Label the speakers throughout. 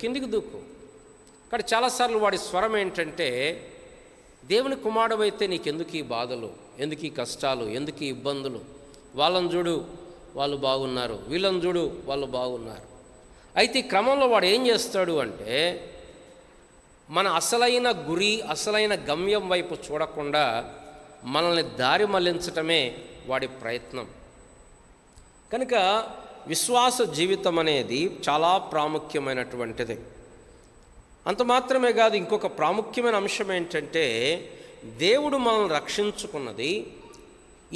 Speaker 1: కిందికి దూకు. కానీ చాలాసార్లు వాడి స్వరం ఏంటంటే, దేవుని కుమారుడవైతే నీకెందుకు ఈ బాధలు, ఎందుకు ఈ కష్టాలు, ఎందుకు ఈ ఇబ్బందులు, వాళ్ళని చూడు వాళ్ళు బాగున్నారు, వీళ్ళని చూడు వాళ్ళు బాగున్నారు. అయితే ఈ క్రమంలో వాడు ఏం చేస్తాడు అంటే, మన అసలైన గురి, అసలైన గమ్యం వైపు చూడకుండా మనల్ని దారి మళ్లించటమే వాడి ప్రయత్నం. కనుక విశ్వాస జీవితం అనేది చాలా ప్రాముఖ్యమైనటువంటిది. అంత మాత్రమే కాదు, ఇంకొక ప్రాముఖ్యమైన అంశం ఏంటంటే, దేవుడు మనల్ని రక్షించుకున్నది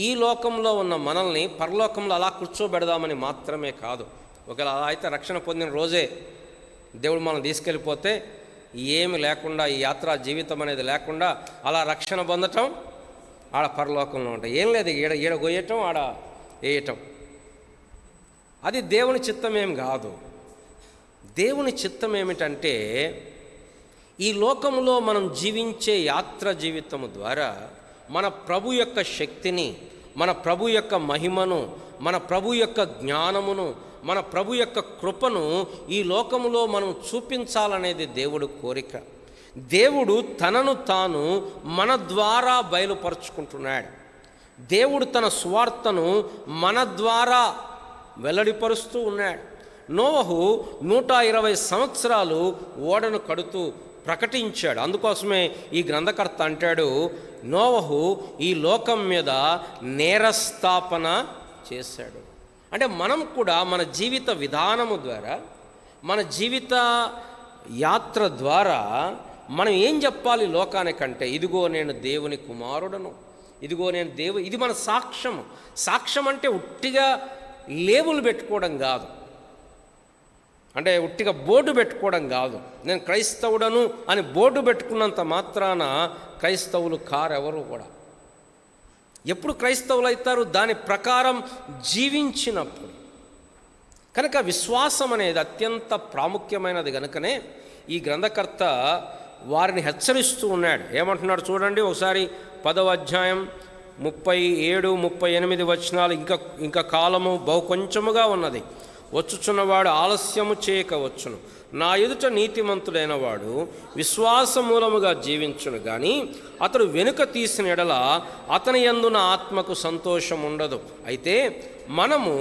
Speaker 1: ఈ లోకంలో ఉన్న మనల్ని పరలోకంలో అలా కూర్చోబెడదామని మాత్రమే కాదు. ఒకవేళ అలా అయితే రక్షణ పొందిన రోజే దేవుడు మనల్ని తీసుకెళ్ళిపోతే ఏమి లేకుండా, ఈ యాత్రా జీవితం అనేది లేకుండా అలా రక్షణ పొందటం, ఆడ పరలోకంలో ఉంటాయి. ఏం లేదు, ఈడ గొయ్యటం, ఆడ వేయటం. అది దేవుని చిత్తం ఏం కాదు. దేవుని చిత్తం ఏమిటంటే, ఈ లోకంలో మనం జీవించే యాత్ర జీవితము ద్వారా మన ప్రభు యొక్క శక్తిని, మన ప్రభు యొక్క మహిమను, మన ప్రభు యొక్క జ్ఞానమును, మన ప్రభు యొక్క కృపను ఈ లోకములో మనం చూపించాలనేది దేవుడు కోరిక. దేవుడు తనను తాను మన ద్వారా బయలుపరుచుకుంటున్నాడు. దేవుడు తన సువార్తను మన ద్వారా వెల్లడిపరుస్తూ ఉన్నాడు. నోవహు 120 సంవత్సరాలు ఓడను కడుతూ ప్రకటించాడు. అందుకోసమే ఈ గ్రంథకర్త అంటాడు, నోవహు ఈ లోకం మీద నేరస్థాపన చేశాడు. అంటే మనం కూడా మన జీవిత విధానము ద్వారా, మన జీవిత యాత్ర ద్వారా మనం ఏం చెప్పాలి లోకానికంటే, ఇదిగో నేను దేవుని కుమారుడను, ఇదిగో నేను ఇది మన సాక్ష్యం. సాక్ష్యం అంటే ఉట్టిగా లేబుల్ పెట్టుకోవడం కాదు, అంటే ఉట్టిగా బోర్డు పెట్టుకోవడం కాదు. నేను క్రైస్తవుడను అని బోర్డు పెట్టుకున్నంత మాత్రాన క్రైస్తవులు కారెవరు కూడా. ఎప్పుడు క్రైస్తవులు అవుతారు? దాని ప్రకారం జీవించినప్పుడు. కనుక విశ్వాసం అనేది అత్యంత ప్రాముఖ్యమైనది. కనుకనే ఈ గ్రంథకర్త వారిని హెచ్చరిస్తూ ఉన్నాడు. ఏమంటున్నాడు చూడండి ఒకసారి, 10వ అధ్యాయం 37, 38 వచనాలు. ఇంకా కాలము బహు కొంచెముగా ఉన్నది, వచ్చుచున్నవాడు ఆలస్యము చేయకవచ్చును. నా ఎదుట నీతిమంతుడైన వాడు విశ్వాసమూలముగా జీవించును, కానీ అతడు వెనుక తీసిన ఎడల అతని యందున ఆత్మకు సంతోషం ఉండదు. అయితే మనము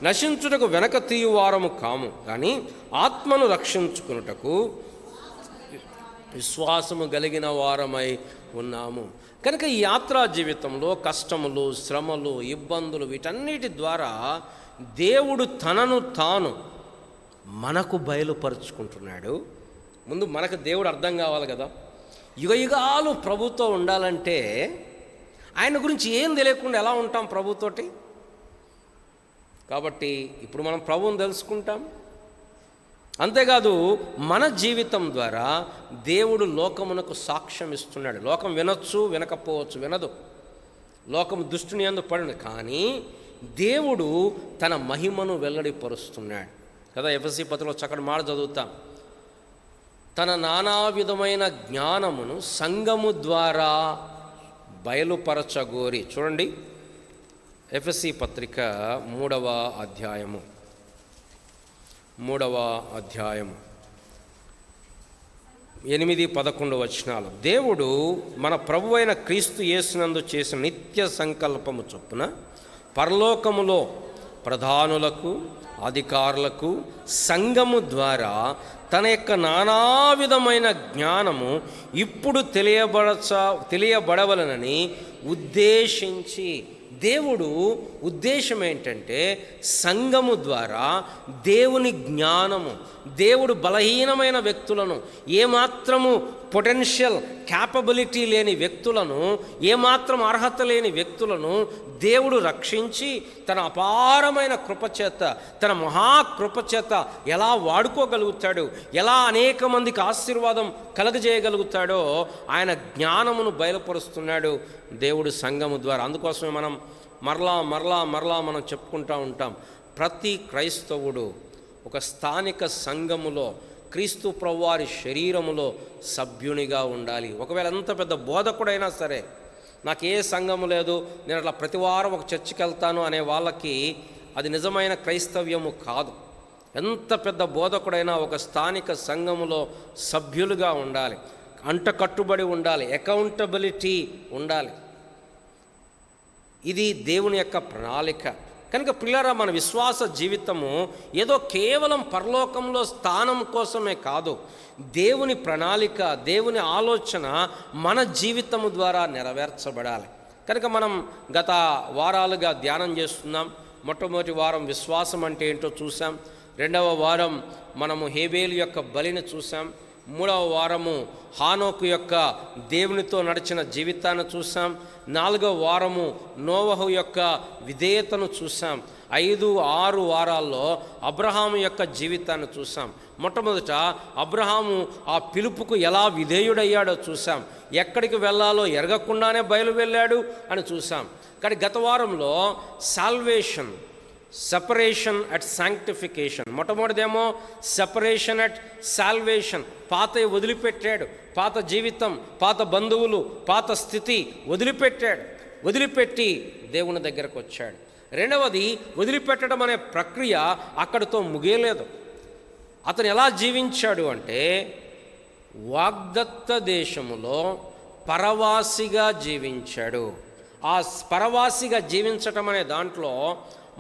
Speaker 1: నశించుటకు వెనక తీయువారము కాము, కానీ ఆత్మను రక్షించుకున్నటకు విశ్వాసము కలిగిన వారమై ఉన్నాము. కనుక ఈ యాత్రా జీవితంలో కష్టములు, శ్రమలు, ఇబ్బందులు, వీటన్నిటి ద్వారా దేవుడు తనను తాను మనకు బయలుపరుచుకుంటున్నాడు. ముందు మనకు దేవుడు అర్థం కావాలి కదా. యుగయుగాలు ప్రభుతో ఉండాలంటే ఆయన గురించి ఏం తెలియకుండా ఎలా ఉంటాం ప్రభుతోటి? కాబట్టి ఇప్పుడు మనం ప్రభువుని తెలుసుకుంటాం. అంతేకాదు మన జీవితం ద్వారా దేవుడు లోకమునకు సాక్ష్యం ఇస్తున్నాడు. లోకం వినొచ్చు, వినకపోవచ్చు, వినదు. లోకం దుష్టుని యందు పడిన, కానీ దేవుడు తన మహిమను వెల్లడిపరుస్తున్నాడు కదా. ఎఫెసీ పత్రికలో చక్కటి మాట చదువుతాం, తన నానా విధమైన జ్ఞానమును సంఘము ద్వారా బయలుపరచగోరి. చూడండి, ఎఫెసీ పత్రిక 3వ అధ్యాయము 8-11 వచనాలు. దేవుడు మన ప్రభువైన క్రీస్తు యేసునందు చేసిన నిత్య సంకల్పము చొప్పున పరలోకములో ప్రధానులకు, అధికారులకు సంఘము ద్వారా తన యొక్క నానా విధమైన జ్ఞానము ఇప్పుడు తెలియబడవలనని ఉద్దేశించి, దేవుడు ఉద్దేశం ఏంటంటే సంఘము ద్వారా దేవుని జ్ఞానము, దేవుడు బలహీనమైన వ్యక్తులను, ఏమాత్రము పొటెన్షియల్ క్యాపబిలిటీ లేని వ్యక్తులను, ఏమాత్రం అర్హత లేని వ్యక్తులను దేవుడు రక్షించి తన అపారమైన కృపచేత, తన మహాకృపచేత ఎలా వాడుకోగలుగుతాడు, ఎలా అనేక మందికి ఆశీర్వాదం కలగజేయగలుగుతాడో ఆయన జ్ఞానమును బయలుపరుస్తున్నాడు దేవుడు సంఘము ద్వారా. అందుకోసమే మనం మరలా మనం చెప్పుకుంటూ ఉంటాం, ప్రతి క్రైస్తవుడు ఒక స్థానిక సంఘములో క్రీస్తు ప్రభువారి శరీరములో సభ్యునిగా ఉండాలి. ఒకవేళ ఎంత పెద్ద బోధకుడైనా సరే, నాకు ఏ సంఘము లేదు, నేను అట్లా ప్రతి వారం ఒక చర్చికి వెళ్తాను అనే వాళ్ళకి అది నిజమైన క్రైస్తవ్యము కాదు. ఎంత పెద్ద బోధకుడైనా ఒక స్థానిక సంఘములో సభ్యులుగా ఉండాలి, అంటకట్టుబడి ఉండాలి, అకౌంటబిలిటీ ఉండాలి. ఇది దేవుని యొక్క ప్రణాళిక. కనుక పిల్లరా, మన విశ్వాస జీవితము ఏదో కేవలం పరలోకంలో స్థానం కోసమే కాదు, దేవుని ప్రణాళిక, దేవుని ఆలోచన మన జీవితము ద్వారా నెరవేర్చబడాలి. కనుక మనం గత వారాలుగా ధ్యానం చేస్తున్నాం. మొట్టమొదటి వారం విశ్వాసం అంటే ఏంటో చూసాం. రెండవ వారం మనము హేబేలు యొక్క బలిని చూసాం. మూడవ వారము హానోకు యొక్క దేవునితో నడిచిన జీవితాన్ని చూసాం. నాలుగవ వారము నోవహు యొక్క విధేయతను చూసాం. 5-6 వారాల్లో అబ్రహాము యొక్క జీవితాన్ని చూసాం. మొట్టమొదట అబ్రహాము ఆ పిలుపుకు ఎలా విధేయుడయ్యాడో చూసాం. ఎక్కడికి వెళ్ళాలో ఎరగకుండానే బయలు వెళ్ళాడు అని చూసాం. కానీ గత వారంలో సాల్వేషన్, సెపరేషన్ అట్ శాంక్టిఫికేషన్. మొట్టమొదటిదేమో సెపరేషన్ అట్ సాల్వేషన్, పాత వదిలిపెట్టాడు, పాత జీవితం, పాత బంధువులు, పాత స్థితి వదిలిపెట్టి దేవుని దగ్గరకు వచ్చాడు. రెండవది, వదిలిపెట్టడం అనే ప్రక్రియ అక్కడితో ముగియలేదు. అతను ఎలా జీవించాడు అంటే వాగ్దత్త దేశములో పరవాసిగా జీవించాడు. ఆ పరవాసిగా జీవించటం అనే దాంట్లో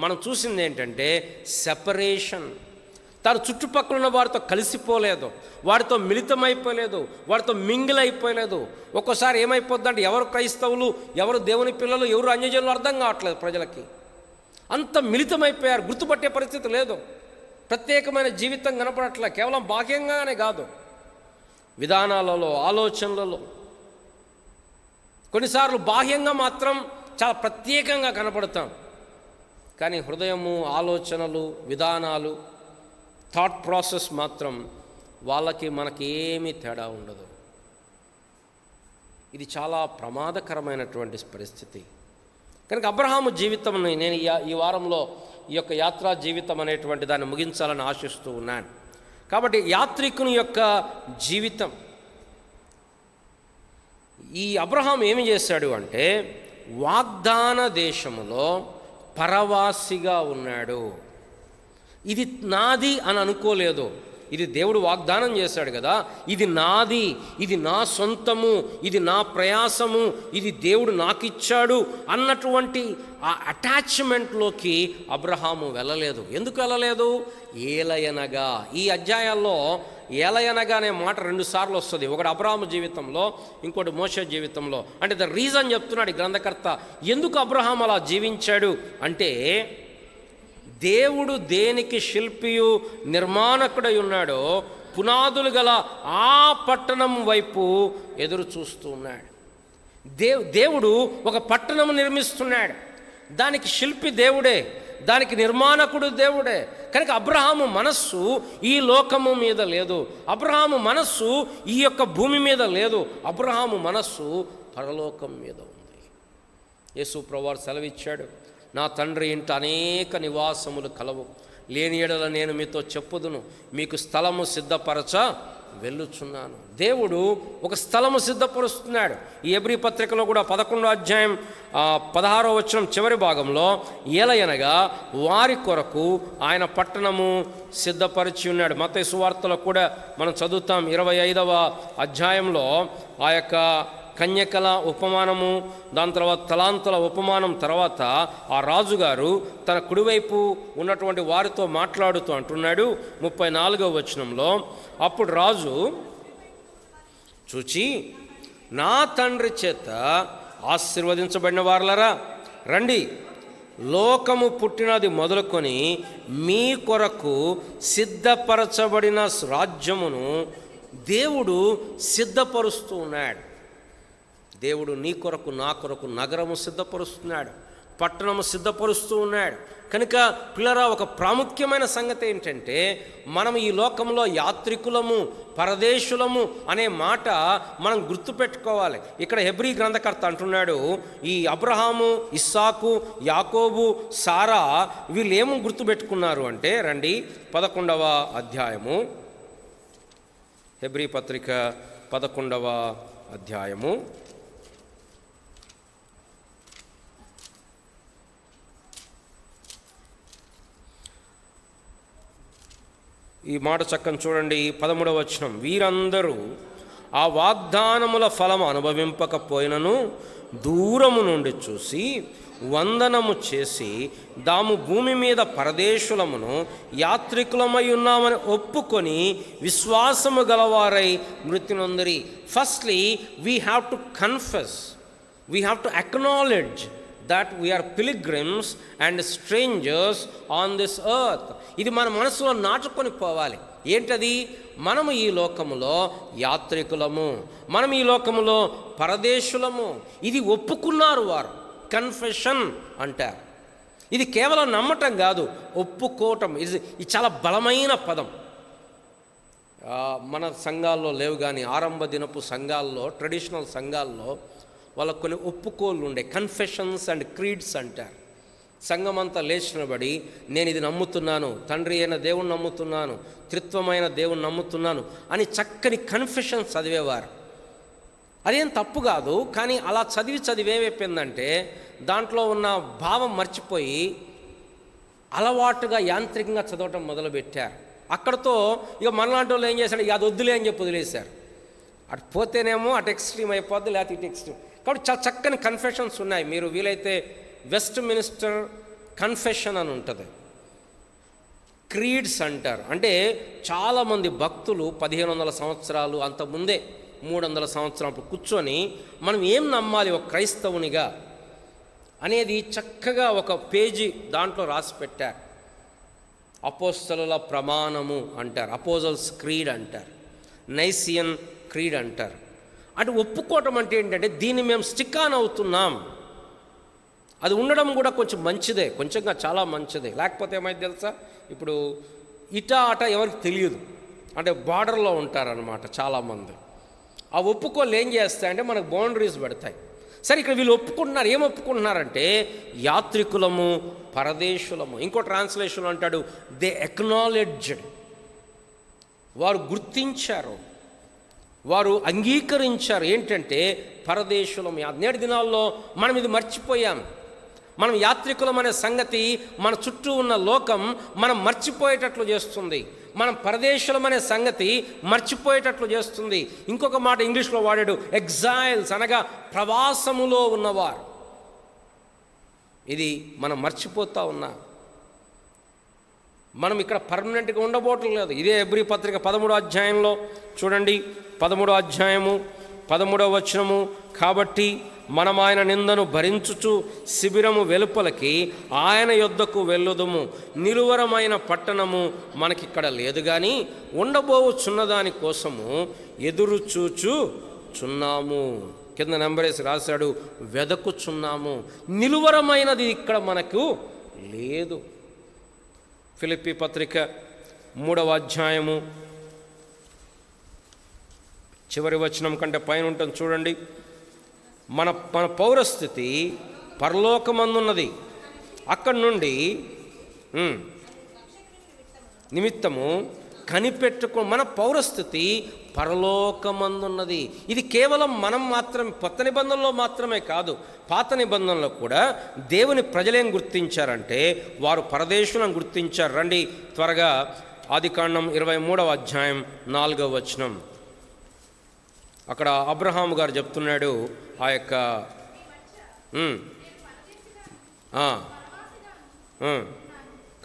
Speaker 1: మనం చూసింది ఏంటంటే సెపరేషన్. తను చుట్టుపక్కల ఉన్న వారితో కలిసిపోలేదు, వారితో మిళితమైపోలేదు, వారితో మింగిల్ అయిపోలేదు. ఒక్కోసారి ఏమైపోద్దంటే ఎవరు క్రైస్తవులు, ఎవరు దేవుని పిల్లలు, ఎవరు అన్యజనులు అర్థం కావట్లేదు ప్రజలకి. అంత మిళితమైపోయారు, గుర్తుపట్టే పరిస్థితి లేదు. ప్రత్యేకమైన జీవితం కనపడట్లే. కేవలం బాహ్యంగానే కాదు, విధానాలలో, ఆలోచనలలో. కొన్నిసార్లు బాహ్యంగా మాత్రం చాలా ప్రత్యేకంగా కనపడతాం, కానీ హృదయము, ఆలోచనలు, విధానాలు, థాట్ ప్రాసెస్ మాత్రం వాళ్ళకి మనకి ఏమీ తేడా ఉండదు. ఇది చాలా ప్రమాదకరమైనటువంటి పరిస్థితి. కనుక అబ్రహాము జీవితం నేను ఈ వారంలో ఈ యొక్క యాత్రా జీవితం అనేటువంటి దాన్ని ముగించాలని ఆశిస్తూ ఉన్నాను. కాబట్టి యాత్రికుని యొక్క జీవితం, ఈ అబ్రహాం ఏమి చేశాడు అంటే వాగ్దాన దేశములో పరవాసిగా ఉన్నాడు. ఇది నాది అని అనుకోలేదు. ఇది దేవుడు వాగ్దానం చేశాడు కదా, ఇది నాది, ఇది నా సొంతము, ఇది నా ప్రయాసము, ఇది దేవుడు నాకు ఇచ్చాడు అన్నటువంటి ఆ అటాచ్మెంట్లోకి అబ్రహాము వెళ్ళలేదు. ఎందుకు వెళ్ళలేదు? ఏలయనగా. ఈ అధ్యాయాల్లో ఏలయనగా అనే మాట 2 సార్లు వస్తుంది. ఒకటి అబ్రహాము జీవితంలో, ఇంకోటి మోషే జీవితంలో. అంటే ద రీజన్ చెప్తున్నాడు ఈ గ్రంథకర్త. ఎందుకు అబ్రహాం అలా జీవించాడు అంటే, దేవుడు దేనికి శిల్పియు నిర్మాణకుడై ఉన్నాడో పునాదులు గల ఆ పట్టణం వైపు ఎదురు చూస్తూ ఉన్నాడు. దేవుడు ఒక పట్టణం నిర్మిస్తున్నాడు. దానికి శిల్పి దేవుడే, దానికి నిర్మాణకుడు దేవుడే. కనుక అబ్రహాము మనస్సు ఈ లోకము మీద లేదు, అబ్రహాము మనస్సు ఈ యొక్క భూమి మీద లేదు, అబ్రహాము మనస్సు పరలోకం మీద ఉంది. యేసు ప్రభువు సెలవిచ్చాడు, నా తండ్రి ఇంట అనేక నివాసములు కలవు, లేని యెడల నేను మీతో చెప్పుదును, మీకు స్థలము సిద్ధపరచ వెళ్ళుచున్నాను. దేవుడు ఒక స్థలము సిద్ధపరుస్తున్నాడు. ఈ హెబ్రీ పత్రికలో కూడా 11వ అధ్యాయం 16వ వచనం చివరి భాగంలో, ఏలయనగా వారి కొరకు ఆయన పట్టణము సిద్ధపరిచి ఉన్నాడు. మత్తయి సువార్తలో కూడా మనం చదువుతాం 25వ అధ్యాయంలో ఆ యొక్క కన్యకల ఉపమానము, దాని తర్వాత తలాంతుల ఉపమానం తర్వాత ఆ రాజుగారు తన కుడివైపు ఉన్నటువంటి వారితో మాట్లాడుతూ అంటున్నాడు 34వ వచనంలో, అప్పుడు రాజు చూచి, నా తండ్రి చేత ఆశీర్వదించబడిన వారలరా రండి, లోకము పుట్టినది మొదలుకొని మీ కొరకు సిద్ధపరచబడిన రాజ్యమును దేవుడు సిద్ధపరుస్తూ ఉన్నాడు. దేవుడు నీ కొరకు, నా కొరకు నగరము సిద్ధపరుస్తున్నాడు, పట్టణము సిద్ధపరుస్తూ ఉన్నాడు. కనుక పిల్లరా, ఒక ప్రాముఖ్యమైన సంగతి ఏంటంటే, మనం ఈ లోకంలో యాత్రికులము, పరదేశులము అనే మాట మనం గుర్తుపెట్టుకోవాలి. ఇక్కడ హెబ్రీ గ్రంథకర్త అంటున్నాడు, ఈ అబ్రహాము, ఇస్సాకు, యాకోబు, సారా వీళ్ళు ఏమో గుర్తుపెట్టుకున్నారు అంటే, రండి 11వ అధ్యాయము, హెబ్రీ పత్రిక 11వ అధ్యాయము 11 ఈ మాట చక్కని చూడండి, 13వ వచనం. వీరందరూ ఆ వాగ్దానముల ఫలము అనుభవింపకపోయినను దూరము నుండి చూసి వందనము చేసి దాము భూమి మీద పరదేశులమును యాత్రికులమై ఉన్నామని ఒప్పుకొని విశ్వాసము గలవారై మృతి నొందిరి. Firstly we have to confess, we have to acknowledge that we are pilgrims and strangers on this earth. ఇది మన మనసులో నాటుకొని పోవాలి. ఏంటది? మనము ఈ లోకములో యాత్రికులము, మనం ఈ లోకములో పరదేశులము. ఇది ఒప్పుకున్నారు వారు. కన్ఫెషన్ అంటారు. ఇది కేవలం నమ్మటం కాదు, ఒప్పుకోవటం. ఇది చాలా బలమైన పదం. మన సంఘాల్లో లేవు కానీ ఆరంభ దినపు సంఘాల్లో, ట్రెడిషనల్ సంఘాల్లో వాళ్ళకు కొన్ని ఒప్పుకోళ్ళు ఉండే, కన్ఫెషన్స్ అండ్ క్రీడ్స్ అంటారు. సంఘమంతా లేచినబడి నేను ఇది నమ్ముతున్నాను, తండ్రి అయిన దేవుణ్ణి నమ్ముతున్నాను, త్రిత్వమైన దేవుణ్ణి నమ్ముతున్నాను అని చక్కని కన్ఫెషన్స్ చదివేవారు. అదేం తప్పు కాదు, కానీ అలా చదివి ఏమైపోయిందంటే దాంట్లో ఉన్న భావం మర్చిపోయి అలవాటుగా యాంత్రికంగా చదవటం మొదలుపెట్టారు. అక్కడతో ఇక మనలాంటి వాళ్ళు ఏం చేశాడు, ఇక అది వద్దులే అని చెప్పి వదిలేశారు. అటు పోతేనేమో అటు ఎక్స్ట్రీమ్ అయిపోద్ది, లేకపోతే ఇటు ఎక్స్ట్రీమ్. కాబట్టి చాలా చక్కని కన్ఫెషన్స్ ఉన్నాయి. మీరు వీలైతే వెస్ట్ మినిస్టర్ కన్ఫెషన్ అని ఉంటుంది, క్రీడ్స్ అంటారు. అంటే చాలామంది భక్తులు 1500 సంవత్సరాలు అంతకుముందే 300 సంవత్సరాలు కూర్చొని మనం ఏం నమ్మాలి ఒక క్రైస్తవునిగా అనేది చక్కగా ఒక పేజీ దాంట్లో రాసి పెట్టారు. అపోస్తలుల ప్రమాణము అంటారు, అపోజల్స్ క్రీడ్ అంటారు, నైసియన్ క్రీడ్ అంటారు. అటు ఒప్పుకోవటం అంటే ఏంటంటే దీన్ని మేము స్టిక్ ఆన్ అవుతున్నాం. అది ఉండడం కూడా కొంచెం మంచిదే, కొంచెంగా చాలా మంచిదే. లేకపోతే ఏమైంది తెలుసా, ఇప్పుడు ఇటా అట ఎవరికి తెలియదు, అంటే బార్డర్లో ఉంటారనమాట చాలామంది. ఆ ఒప్పుకోలు ఏం చేస్తాయంటే మనకు బౌండరీస్ పెడతాయి. సరే, ఇక్కడ వీళ్ళు ఒప్పుకుంటున్నారు. ఏం ఒప్పుకుంటున్నారంటే యాత్రికులము, పరదేశులము. ఇంకో ట్రాన్స్లేషన్ అంటాడు దే అక్నాలెడ్జ్డ్, వారు గుర్తించారు, వారు అంగీకరించారు. ఏంటంటే పరదేశులం. నేటి దినాల్లో మనం ఇది మర్చిపోయాం. మనం యాత్రికులం అనే సంగతి మన చుట్టూ ఉన్న లోకం మనం మర్చిపోయేటట్లు చేస్తుంది. మనం పరదేశులం అనే సంగతి మర్చిపోయేటట్లు చేస్తుంది. ఇంకొక మాట ఇంగ్లీష్లో వాడాడు, ఎగ్జైల్స్, అనగా ప్రవాసములో ఉన్నవారు. ఇది మనం మర్చిపోతూ ఉన్నాం. మనం ఇక్కడ పర్మనెంట్గా ఉండబోవటం లేదు. ఇదే హెబ్రీ పత్రిక 13వ అధ్యాయంలో చూడండి, 13వ అధ్యాయము 13వ వచనము. కాబట్టి మనం ఆయన నిందను భరించుచు శిబిరము వెలుపలకి ఆయన యొద్దకు వెళ్ళుదుము. నిలువరమైన పట్టణము మనకిక్కడ లేదు కానీ ఉండబోచున్నదాని కోసము ఎదురు చూచుచున్నాము. కింద నెంబరేసి రాశాడు, వెదకుచున్నాము. నిలువరమైనది ఇక్కడ మనకు లేదు. ఫిలిప్పీ పత్రిక 3వ అధ్యాయము చివరి వచనం కంటే పైన ఉంటుంది చూడండి. మన పౌరస్థితి పరలోకమందున్నది, అక్కడి నుండి నిమిత్తము కనిపెట్టుకో. మన పౌరస్థితి పరలోకమందున్నది. ఇది కేవలం మనం మాత్రం కొత్త నిబంధనలో మాత్రమే కాదు, పాత నిబంధనలో కూడా దేవుని ప్రజలేం గుర్తించారంటే వారు పరదేశులను గుర్తించారు. రండి త్వరగా ఆదికాండం 23వ అధ్యాయం 4వ వచనం. అక్కడ అబ్రహాము గారు చెప్తున్నాడు ఆ యొక్క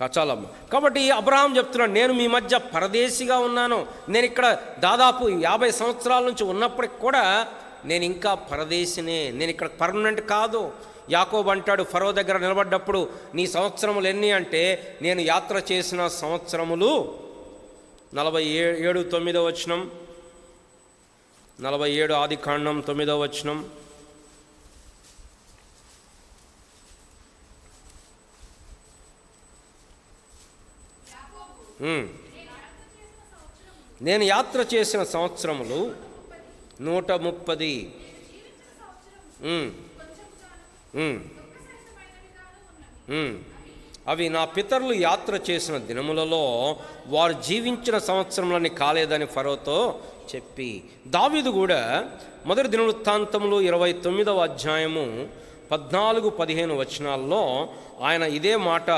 Speaker 1: కచాలమ్మ. కాబట్టి అబ్రహాం చెప్తున్నాడు, నేను మీ మధ్య పరదేశిగా ఉన్నాను. నేను ఇక్కడ దాదాపు 50 సంవత్సరాల నుంచి ఉన్నప్పటికి కూడా నేను ఇంకా పరదేశినే, నేను ఇక్కడ పర్మనెంట్ కాదు. యాకోబు అంటాడు ఫరో దగ్గర నిలబడ్డప్పుడు, నీ సంవత్సరములు ఎన్ని అంటే, నేను యాత్ర చేసిన సంవత్సరములు 47 9వ వచనం, 47 ఆదికాండం 9వ వచనం. నేను యాత్ర చేసిన సంవత్సరములు 130. అవి నా పితరులు యాత్ర చేసిన దినములలో వారు జీవించిన సంవత్సరములని కాలేదని ఫరోతో చెప్పి. దావీదు కూడా మొదటి దినవృత్తాంతములు 29వ అధ్యాయము 14-15 వచనాల్లో ఆయన ఇదే మాట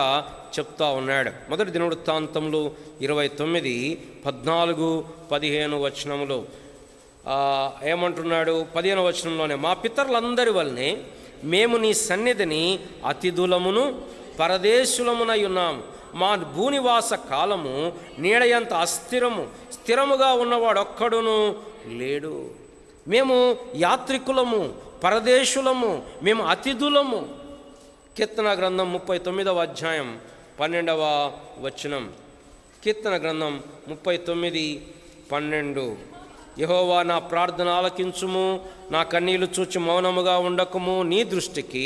Speaker 1: చెప్తా ఉన్నాడు. మొదటి దినవృత్తాంతములు 29:14-15 వచనములు ఏమంటున్నాడు? 15 వచనంలోనే, మా పితరులందరి వల్లనే మేము నీ సన్నిధిని అతిథులమును పరదేశులమునై ఉన్నాము. మా భూనివాస కాలము నీడయంత స్థిరముగా ఉన్నవాడొక్కడును లేడు. మేము యాత్రికులము, పరదేశులము, మేము అతిథులము. కీర్తన గ్రంథం 39:12 వచనం. కీర్తన గ్రంథం 39:12. యెహోవా నా ప్రార్థన ఆలకించుము, నా కన్నీళ్లు చూచి మౌనముగా ఉండకుము. నీ దృష్టికి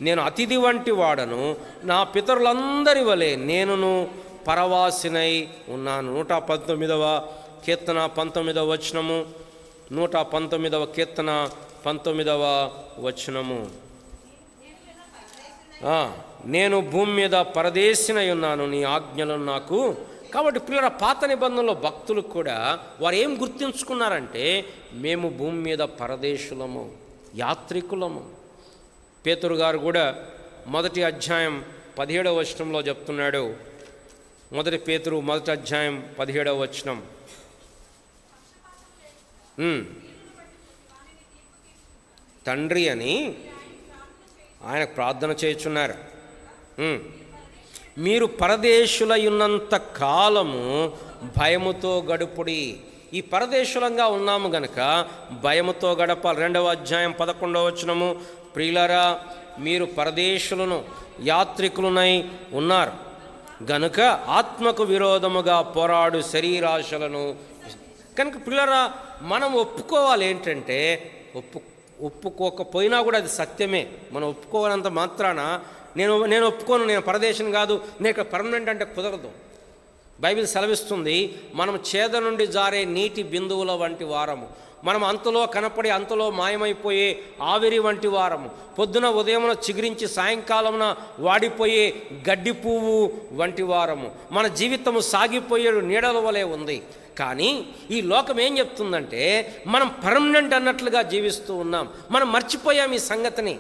Speaker 1: నేను అతిథి వంటి వాడను, నా పితరులందరి వలె నేనును పరవాసినై ఉన్నాను. 119వ కీర్తన 19వ వచనము. 119వ కీర్తన 19వ వచనము. నేను భూమి మీద పరదేశినై ఉన్నాను, నీ ఆజ్ఞలను నాకు. కాబట్టి పిల్లల పాత నిబంధనలో భక్తులు కూడా వారు ఏం గుర్తుంచుకున్నారంటే, మేము భూమి మీద పరదేశులము, యాత్రికులము. పేతురు గారు కూడా 1 అధ్యాయం 17వ వచనంలో చెప్తున్నాడు. 1 పేతురు 1 అధ్యాయం 17వ వచనం. తండ్రి అని ఆయనకు ప్రార్థన చేయుచున్నారు. మీరు పరదేశులై ఉన్నంత కాలము భయముతో గడుపుడి. ఈ పరదేశులంగా ఉన్నాము గనక భయముతో గడపాలి. 2వ అధ్యాయం 11వ వచనము. ప్రియులారా, మీరు పరదేశులను యాత్రికులనై ఉన్నారు గనుక ఆత్మకు విరోధముగా పోరాడు శరీరాశలను. కనుక ప్రియులారా, మనం ఒప్పుకోవాలి ఏంటంటే, ఒప్పుకోకపోయినా కూడా అది సత్యమే. మనం ఒప్పుకోవాలంత మాత్రాన నేను ఒప్పుకోను, నేను పరదేశం కాదు, నేను పర్మనెంట్ అంటే కుదరదు. బైబిల్ సెలవిస్తుంది, మనం చేద నుండి జారే నీటి బిందువుల వంటి వారము. మనం అంతలో కనపడి అంతలో మాయమైపోయే ఆవిరి వంటి వారము. పొద్దున ఉదయమున చిగురించి సాయంకాలమున వాడిపోయే గడ్డి పువ్వు వంటి వారము. మన జీవితము సాగిపోయే నీడల వలె ఉంది. కానీ ఈ లోకం ఏం చెప్తుందంటే, మనం పర్మనెంట్ అన్నట్లుగా జీవిస్తూ ఉన్నాం. మనం మర్చిపోయాం ఈ సంగతిని.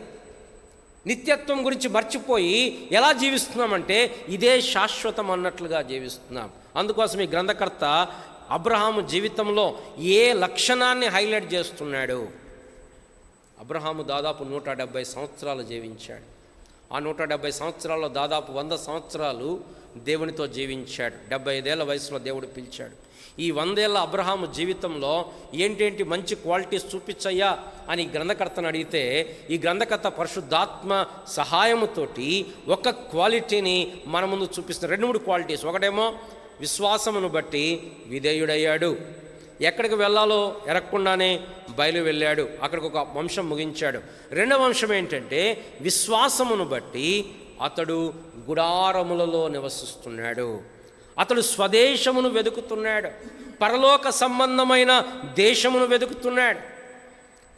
Speaker 1: నిత్యత్వం గురించి మర్చిపోయి ఎలా జీవిస్తున్నామంటే, ఇదే శాశ్వతం అన్నట్లుగా జీవిస్తున్నాం. అందుకోసం ఈ గ్రంథకర్త అబ్రహాము జీవితంలో ఏ లక్షణాన్ని హైలైట్ చేస్తున్నాడు? అబ్రహాము దాదాపు 170 సంవత్సరాలు జీవించాడు. ఆ 170 సంవత్సరాల్లో దాదాపు 100 సంవత్సరాలు దేవునితో జీవించాడు. 75 ఏళ్ల వయసులో దేవుడు పిలిచాడు. ఈ 100 ఏళ్ల అబ్రహాము జీవితంలో ఏంటేంటి మంచి క్వాలిటీస్ చూపించయ్యా అని గ్రంథకర్తను అడిగితే, ఈ గ్రంథకర్త పరిశుద్ధాత్మ సహాయముతోటి ఒక క్వాలిటీని మన ముందు చూపిస్తున్నారు. 2-3 క్వాలిటీస్. ఒకటేమో విశ్వాసమును బట్టి విధేయుడయ్యాడు. ఎక్కడికి వెళ్ళాలో ఎరగకుండానే బయలు వెళ్ళాడు, అక్కడికి ఒక వంశం ముగించాడు. 2వ వంశం ఏంటంటే, విశ్వాసమును బట్టి అతడు గుడారములలో నివసిస్తున్నాడు. అతడు స్వదేశమును వెతుకుతున్నాడు, పరలోక సంబంధమైన దేశమును వెతుకుతున్నాడు.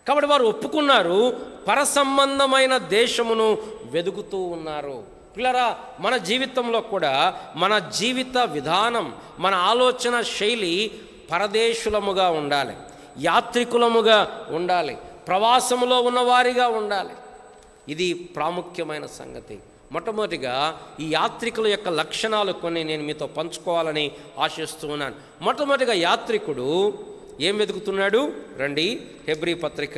Speaker 1: కాబట్టి వారు ఒప్పుకున్నారు, పరసంబంధమైన దేశమును వెతుకుతూ ఉన్నారు. పిల్లరా, మన జీవితంలో కూడా మన జీవిత విధానం, మన ఆలోచన శైలి పరదేశులముగా ఉండాలి, యాత్రికులముగా ఉండాలి, ప్రవాసములో ఉన్నవారిగా ఉండాలి. ఇది ప్రాముఖ్యమైన సంగతి. మొట్టమొదటిగా ఈ యాత్రికుల యొక్క లక్షణాలు కొన్ని నేను మీతో పంచుకోవాలని ఆశిస్తూ ఉన్నాను. మొట్టమొదటిగా యాత్రికుడు ఏం వెతుకుతున్నాడు? రండి, హెబ్రీ పత్రిక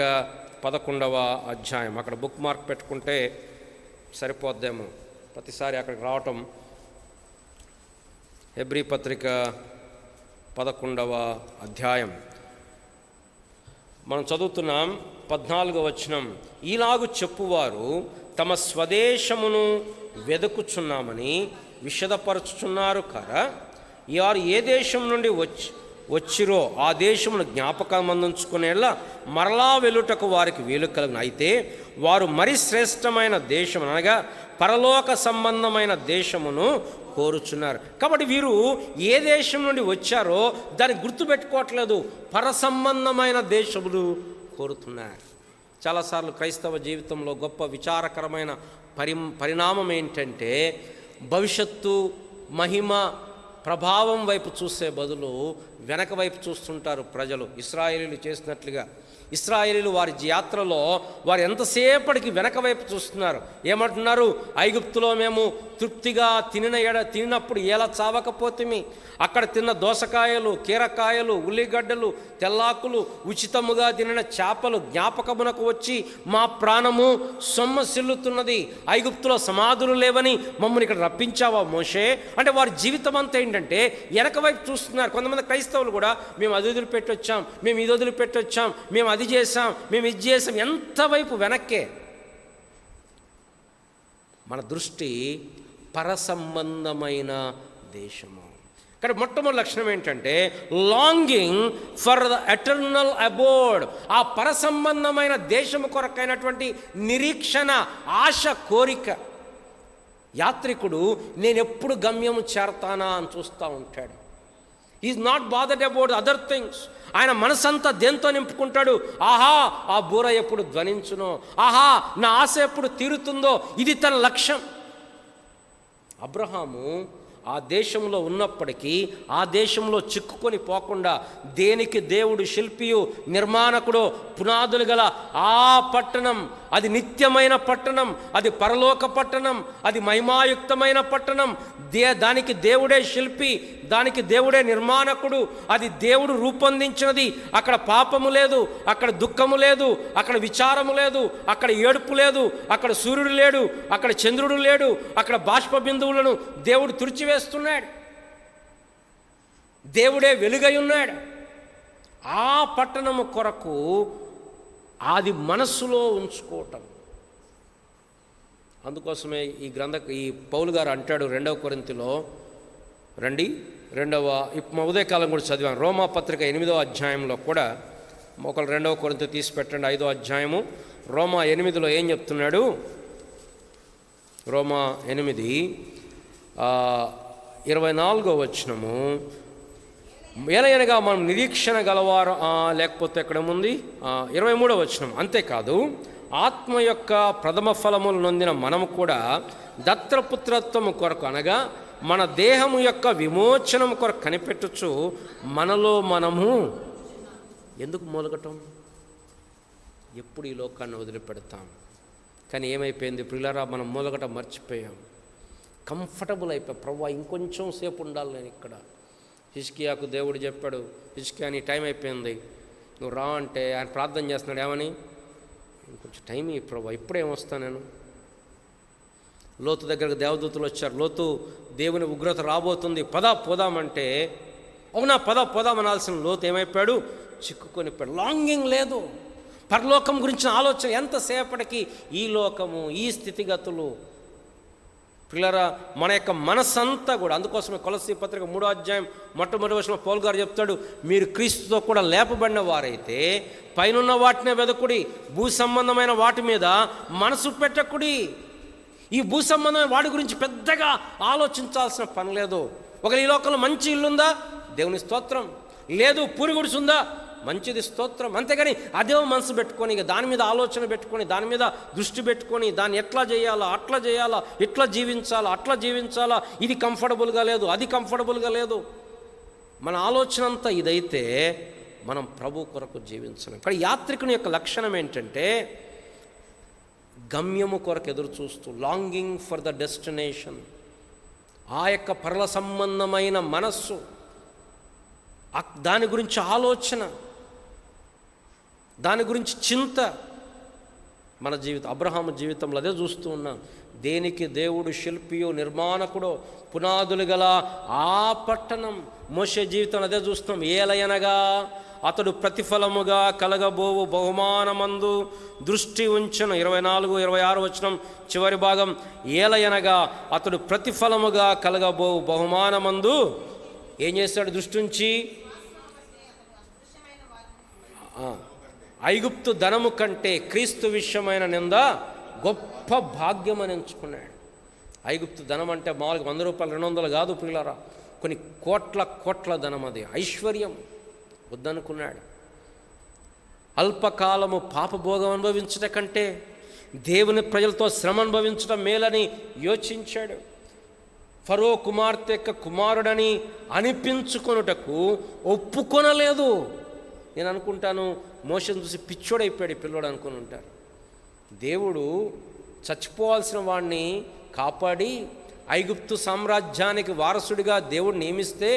Speaker 1: 11వ అధ్యాయం. అక్కడ బుక్ మార్క్ పెట్టుకుంటే సరిపోద్దేమో, ప్రతిసారి అక్కడికి రావటం. హెబ్రీ పత్రిక 11వ అధ్యాయం మనం చదువుతున్నాం. 14వ వచనం. ఈలాగు చెప్పువారు తమ స్వదేశమును వెదుకుచున్నామని విషదపరచుచున్నారు కదా. వారు ఏ దేశం నుండి వచ్చిరో ఆ దేశమును జ్ఞాపకం అందించుకునేలా మరలా వెలుటకు వారికి వీలు కలుగును. అయితే వారు మరి శ్రేష్టమైన దేశము, అనగా పరలోక సంబంధమైన దేశమును కోరుచున్నారు. కాబట్టి వీరు ఏ దేశం నుండి వచ్చారో దాన్ని గుర్తుపెట్టుకోవట్లేదు, పరసంబంధమైన దేశములు కోరుతున్నారు. చాలాసార్లు క్రైస్తవ జీవితంలో గొప్ప విచారకరమైన పరిణామం ఏంటంటే, భవిష్యత్తు, మహిమ, ప్రభావం వైపు చూసే బదులు వెనక వైపు చూస్తుంటారు ప్రజలు. ఇశ్రాయేలీయులు చేసినట్లుగా ఇశ్రాయేలీయులు వారి యాత్రలో వారు ఎంతసేపటికి వెనక వైపు చూస్తున్నారు. ఏమంటున్నారు? ఐగుప్తులో మేము తృప్తిగా తినినప్పుడు ఎలా చావకపోతేమి, అక్కడ తిన్న దోసకాయలు, కీరకాయలు, ఉల్లిగడ్డలు, తెల్లాకులు, ఉచితముగా తినిన చేపలు జ్ఞాపకమునకు వచ్చి మా ప్రాణము సొమ్మసిల్లుతున్నది. ఐగుప్తులో సమాధులు లేవని మమ్మల్ని ఇక్కడ రప్పించావా మోషే? అంటే వారి జీవితం అంతా ఏంటంటే వెనక వైపు చూస్తున్నారు. కొంతమంది క్రైస్తవులు కూడా మేము అది వదిలిపెట్టొచ్చాం, మేము ఇది వదిలిపెట్టొచ్చాం, మేము అది చేసాం, మేము ఇది చేసాం, ఎంతవైపు వెనక్కే. మన దృష్టి పరసంబంధమైన దేశము. కానీ మొట్టమొదటి లక్షణం ఏంటంటే లాంగింగ్ ఫర్ ద ఎటర్నల్ అబోర్డ్. ఆ పరసంబంధమైన దేశము కొరకైనటువంటి నిరీక్షణ, ఆశ, కోరిక. యాత్రికుడు నేను ఎప్పుడు గమ్యము చేరతానా అని చూస్తూ ఉంటాడు. Is not bothered about other things. ఆయన మనసంతా దేంతో నింపుకుంటాడు? ఆహా ఆ బూర ఎప్పుడు ధ్వనించునో, ఆహా నా ఆశ ఎప్పుడు తీరుతుందో, ఇది తన లక్ష్యం. అబ్రహాము ఆ దేశంలో ఉన్నప్పటికీ ఆ దేశంలో చిక్కుకొని పోకుండా దేనికి దేవుడు శిల్పియు నిర్మాణకుడు పునాదులు గల ఆ పట్టణం, అది నిత్యమైన పట్టణం, అది పరలోక పట్టణం, అది మహిమాయుక్తమైన పట్టణం, దానికి దేవుడే శిల్పి, దానికి దేవుడే నిర్మాణకుడు, అది దేవుడు రూపొందించినది. అక్కడ పాపము లేదు, అక్కడ దుఃఖము లేదు, అక్కడ విచారము లేదు, అక్కడ ఏడుపు లేదు, అక్కడ సూర్యుడు లేడు, అక్కడ చంద్రుడు లేడు, అక్కడ బాష్ప బిందువులను దేవుడు తుడిచివేస్తున్నాడు. దేవుడే వెలుగై ఉన్నాడు. ఆ పట్టణము కొరకు అది మనస్సులో ఉంచుకోవటం. అందుకోసమే ఈ పౌలు గారు అంటాడు 2వ కొరింథీలో రండి, ఉదయకాలం కూడా చదివాను, రోమా పత్రిక 8వ అధ్యాయంలో కూడా. ఒకళ్ళు 2వ కొరింథీ తీసి పెట్టండి, 5వ అధ్యాయము రోమా 8లో ఏం చెప్తున్నాడు? రోమా 8:24 వచనము, ఏలయనగా మనం నిరీక్షణ గలవారు, లేకపోతే ఎక్కడేముంది 23వ వచనం, అంతేకాదు ఆత్మ యొక్క ప్రథమ ఫలములు నొందిన మనము కూడా దత్తపుత్రత్వము కొరకు అనగా మన దేహము యొక్క విమోచనం కొరకు కనిపెట్టచ్చు మనలో మనము ఎందుకు మూలగటం? ఎప్పుడు ఈ లోకాన్ని వదిలిపెడతాం. కానీ ఏమైపోయింది ప్రియులారా, మనం మూలగటం మర్చిపోయాం. కంఫర్టబుల్ అయిపోయి ప్రభువా ఇంకొంచెం సేపు ఉండాలి నేను ఇక్కడ. హిజ్కియాకు దేవుడు చెప్పాడు, హిజ్కియా నీ టైం అయిపోయింది, నువ్వు రా అంటే ఆయన ప్రార్థన చేస్తున్నాడు ఏమని? ఇంకొంచెం టైం ఈ ప్రభువా, ఇప్పుడేమొస్తా నేను. లోతు దగ్గరకు దేవదూతలు వచ్చారు, లోతు దేవుని ఉగ్రత రాబోతుంది, పోదామంటే అవునా పోదామనాల్సిన లోతు ఏమైపోయాడు? చిక్కుకొని పోయాడు. లాంగింగ్ లేదు, పరలోకం గురించిన ఆలోచన. ఎంతసేపటికి ఈ లోకము, ఈ స్థితిగతులు. పిల్లరా, మన యొక్క మనసంతా కూడా. అందుకోసమే కొలస్సీ పత్రిక 3వ అధ్యాయం మొట్టమొదటి వచనంలో పౌలు గారు చెప్తాడు, మీరు క్రీస్తుతో కూడా లేపబడిన వారైతే పైనున్న వాటినే వెదకుడి, భూ సంబంధమైన వాటి మీద మనసు పెట్టకుడి. ఈ భూ సంబంధమైన వాటి గురించి పెద్దగా ఆలోచించాల్సిన పని లేదు. ఒకవేళ ఈ లోకంలో మంచి ఇల్లుందా? దేవుని స్తోత్రం. లేదు పూరి గుడిసుందా? మంచిది, స్తోత్రం. అంతేగాని అదే మనసు పెట్టుకొని, ఇక దాని మీద ఆలోచన పెట్టుకొని, దాని మీద దృష్టి పెట్టుకొని, దాన్ని ఎట్లా చేయాలా, అట్లా చేయాలా, ఇట్లా జీవించాలా, అట్లా జీవించాలా, ఇది కంఫర్టబుల్గా లేదు, అది కంఫర్టబుల్గా లేదు. మన ఆలోచన అంతా ఇదైతే మనం ప్రభు కొరకు జీవించలేం. కానీ యాత్రికుని యొక్క లక్షణం ఏంటంటే గమ్యము కొరకు ఎదురు చూస్తూ, లాంగింగ్ ఫర్ ద డెస్టినేషన్. ఆ యొక్క పరల సంబంధమైన మనస్సు, దాని గురించి ఆలోచన, దాని గురించి చింత. మన జీవితం, అబ్రహాము జీవితంలో అదే చూస్తూ ఉన్నాం. దేనికి దేవుడు శిల్పియో నిర్మాణకుడో పునాదులు గల ఆ పట్టణం. మోషే జీవితంలో అదే చూస్తున్నాం. ఏలయనగా అతడు ప్రతిఫలముగా కలగబోవు బహుమానమందు దృష్టి ఉంచెను. 24-26 వచనం చివరి భాగం. ఏలయనగా అతడు ప్రతిఫలముగా కలగబోవు బహుమానమందు ఏం చేస్తాడు? దృష్టి ఉంచి ఐగుప్తు ధనము కంటే క్రీస్తు విషయమైన నింద గొప్ప భాగ్యం అని ఎంచుకున్నాడు. ఐగుప్తు ధనం అంటే మామూలుగా 100 రూపాయలు 200 కాదు పిల్లరా, కొన్ని కోట్ల ధనం. అది ఐశ్వర్యం వద్దనుకున్నాడు. అల్పకాలము పాపభోగం అనుభవించట కంటే దేవుని ప్రజలతో శ్రమ అనుభవించడం మేలని యోచించాడు. ఫరో కుమార్తె యొక్క కుమారుడని అనిపించుకొనుటకు ఒప్పుకొనలేదు. నేను అనుకుంటాను మోషేని చూసి పిచ్చోడైపోయాడు పిల్లోడు అనుకుని ఉంటారు. దేవుడు చచ్చిపోవాల్సిన వాడిని కాపాడి ఐగుప్తు సామ్రాజ్యానికి వారసుడిగా దేవుడు నియమిస్తే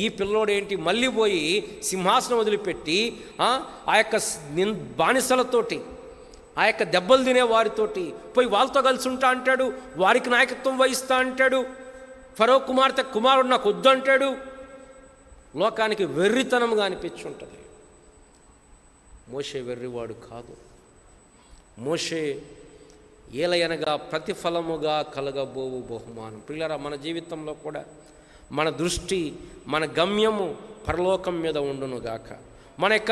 Speaker 1: ఈ పిల్లోడు ఏంటి మళ్ళీ పోయి సింహాసనం వదిలిపెట్టి ఆ యొక్క బానిసలతోటి, ఆ యొక్క దెబ్బలు తినే వారితోటి పోయి వాళ్ళతో కలిసి ఉంటా అంటాడు, వారికి నాయకత్వం వహిస్తా అంటాడు. ఫరో కుమార్తె కుమారుడు నాకు వద్దు అంటాడు. లోకానికి వెర్రితనంగా అనిపించుంటుంది. మోషే వెర్రివాడు కాదు. మోషే ఏలయనగా ప్రతిఫలముగా కలగబోవు బహుమానం. పిల్లరా, మన జీవితంలో కూడా మన దృష్టి, మన గమ్యము పరలోకం మీద ఉండునుగాక. మన యొక్క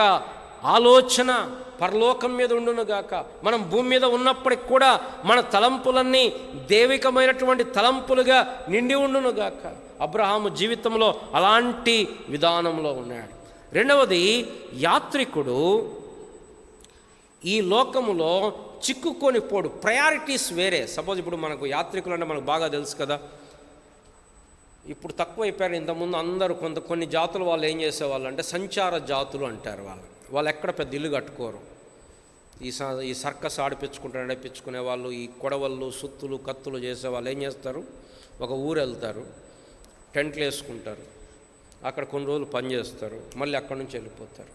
Speaker 1: ఆలోచన పరలోకం మీద ఉండునుగాక. మనం భూమి మీద ఉన్నప్పటికి కూడా మన తలంపులన్నీ దైవికమైనటువంటి తలంపులుగా నిండి ఉండునుగాక. అబ్రహాము జీవితంలో అలాంటి విధానంలో ఉన్నాడు. రెండవది, యాత్రికుడు ఈ లోకములో చిక్కుకొని పోడు. ప్రయారిటీస్ వేరే. సపోజ్ ఇప్పుడు మనకు యాత్రికులు అంటే మనకు బాగా తెలుసు కదా. ఇప్పుడు తక్కువ అయిపోయారు. ఇంతకుముందు అందరూ కొన్ని జాతులు వాళ్ళు ఏం చేసేవాళ్ళు అంటే సంచార జాతులు అంటారు. వాళ్ళు ఎక్కడ పెద్ద ఇల్లు కట్టుకోరు. ఈ సర్కస్ నడిపించుకునే వాళ్ళు, ఈ కొడవళ్ళు, సుత్తులు, కత్తులు చేసేవాళ్ళు ఏం చేస్తారు, ఒక ఊరు వెళ్తారు, టెంట్లు వేసుకుంటారు, అక్కడ కొన్ని రోజులు పని చేస్తారు, మళ్ళీ అక్కడి నుంచి వెళ్ళిపోతారు,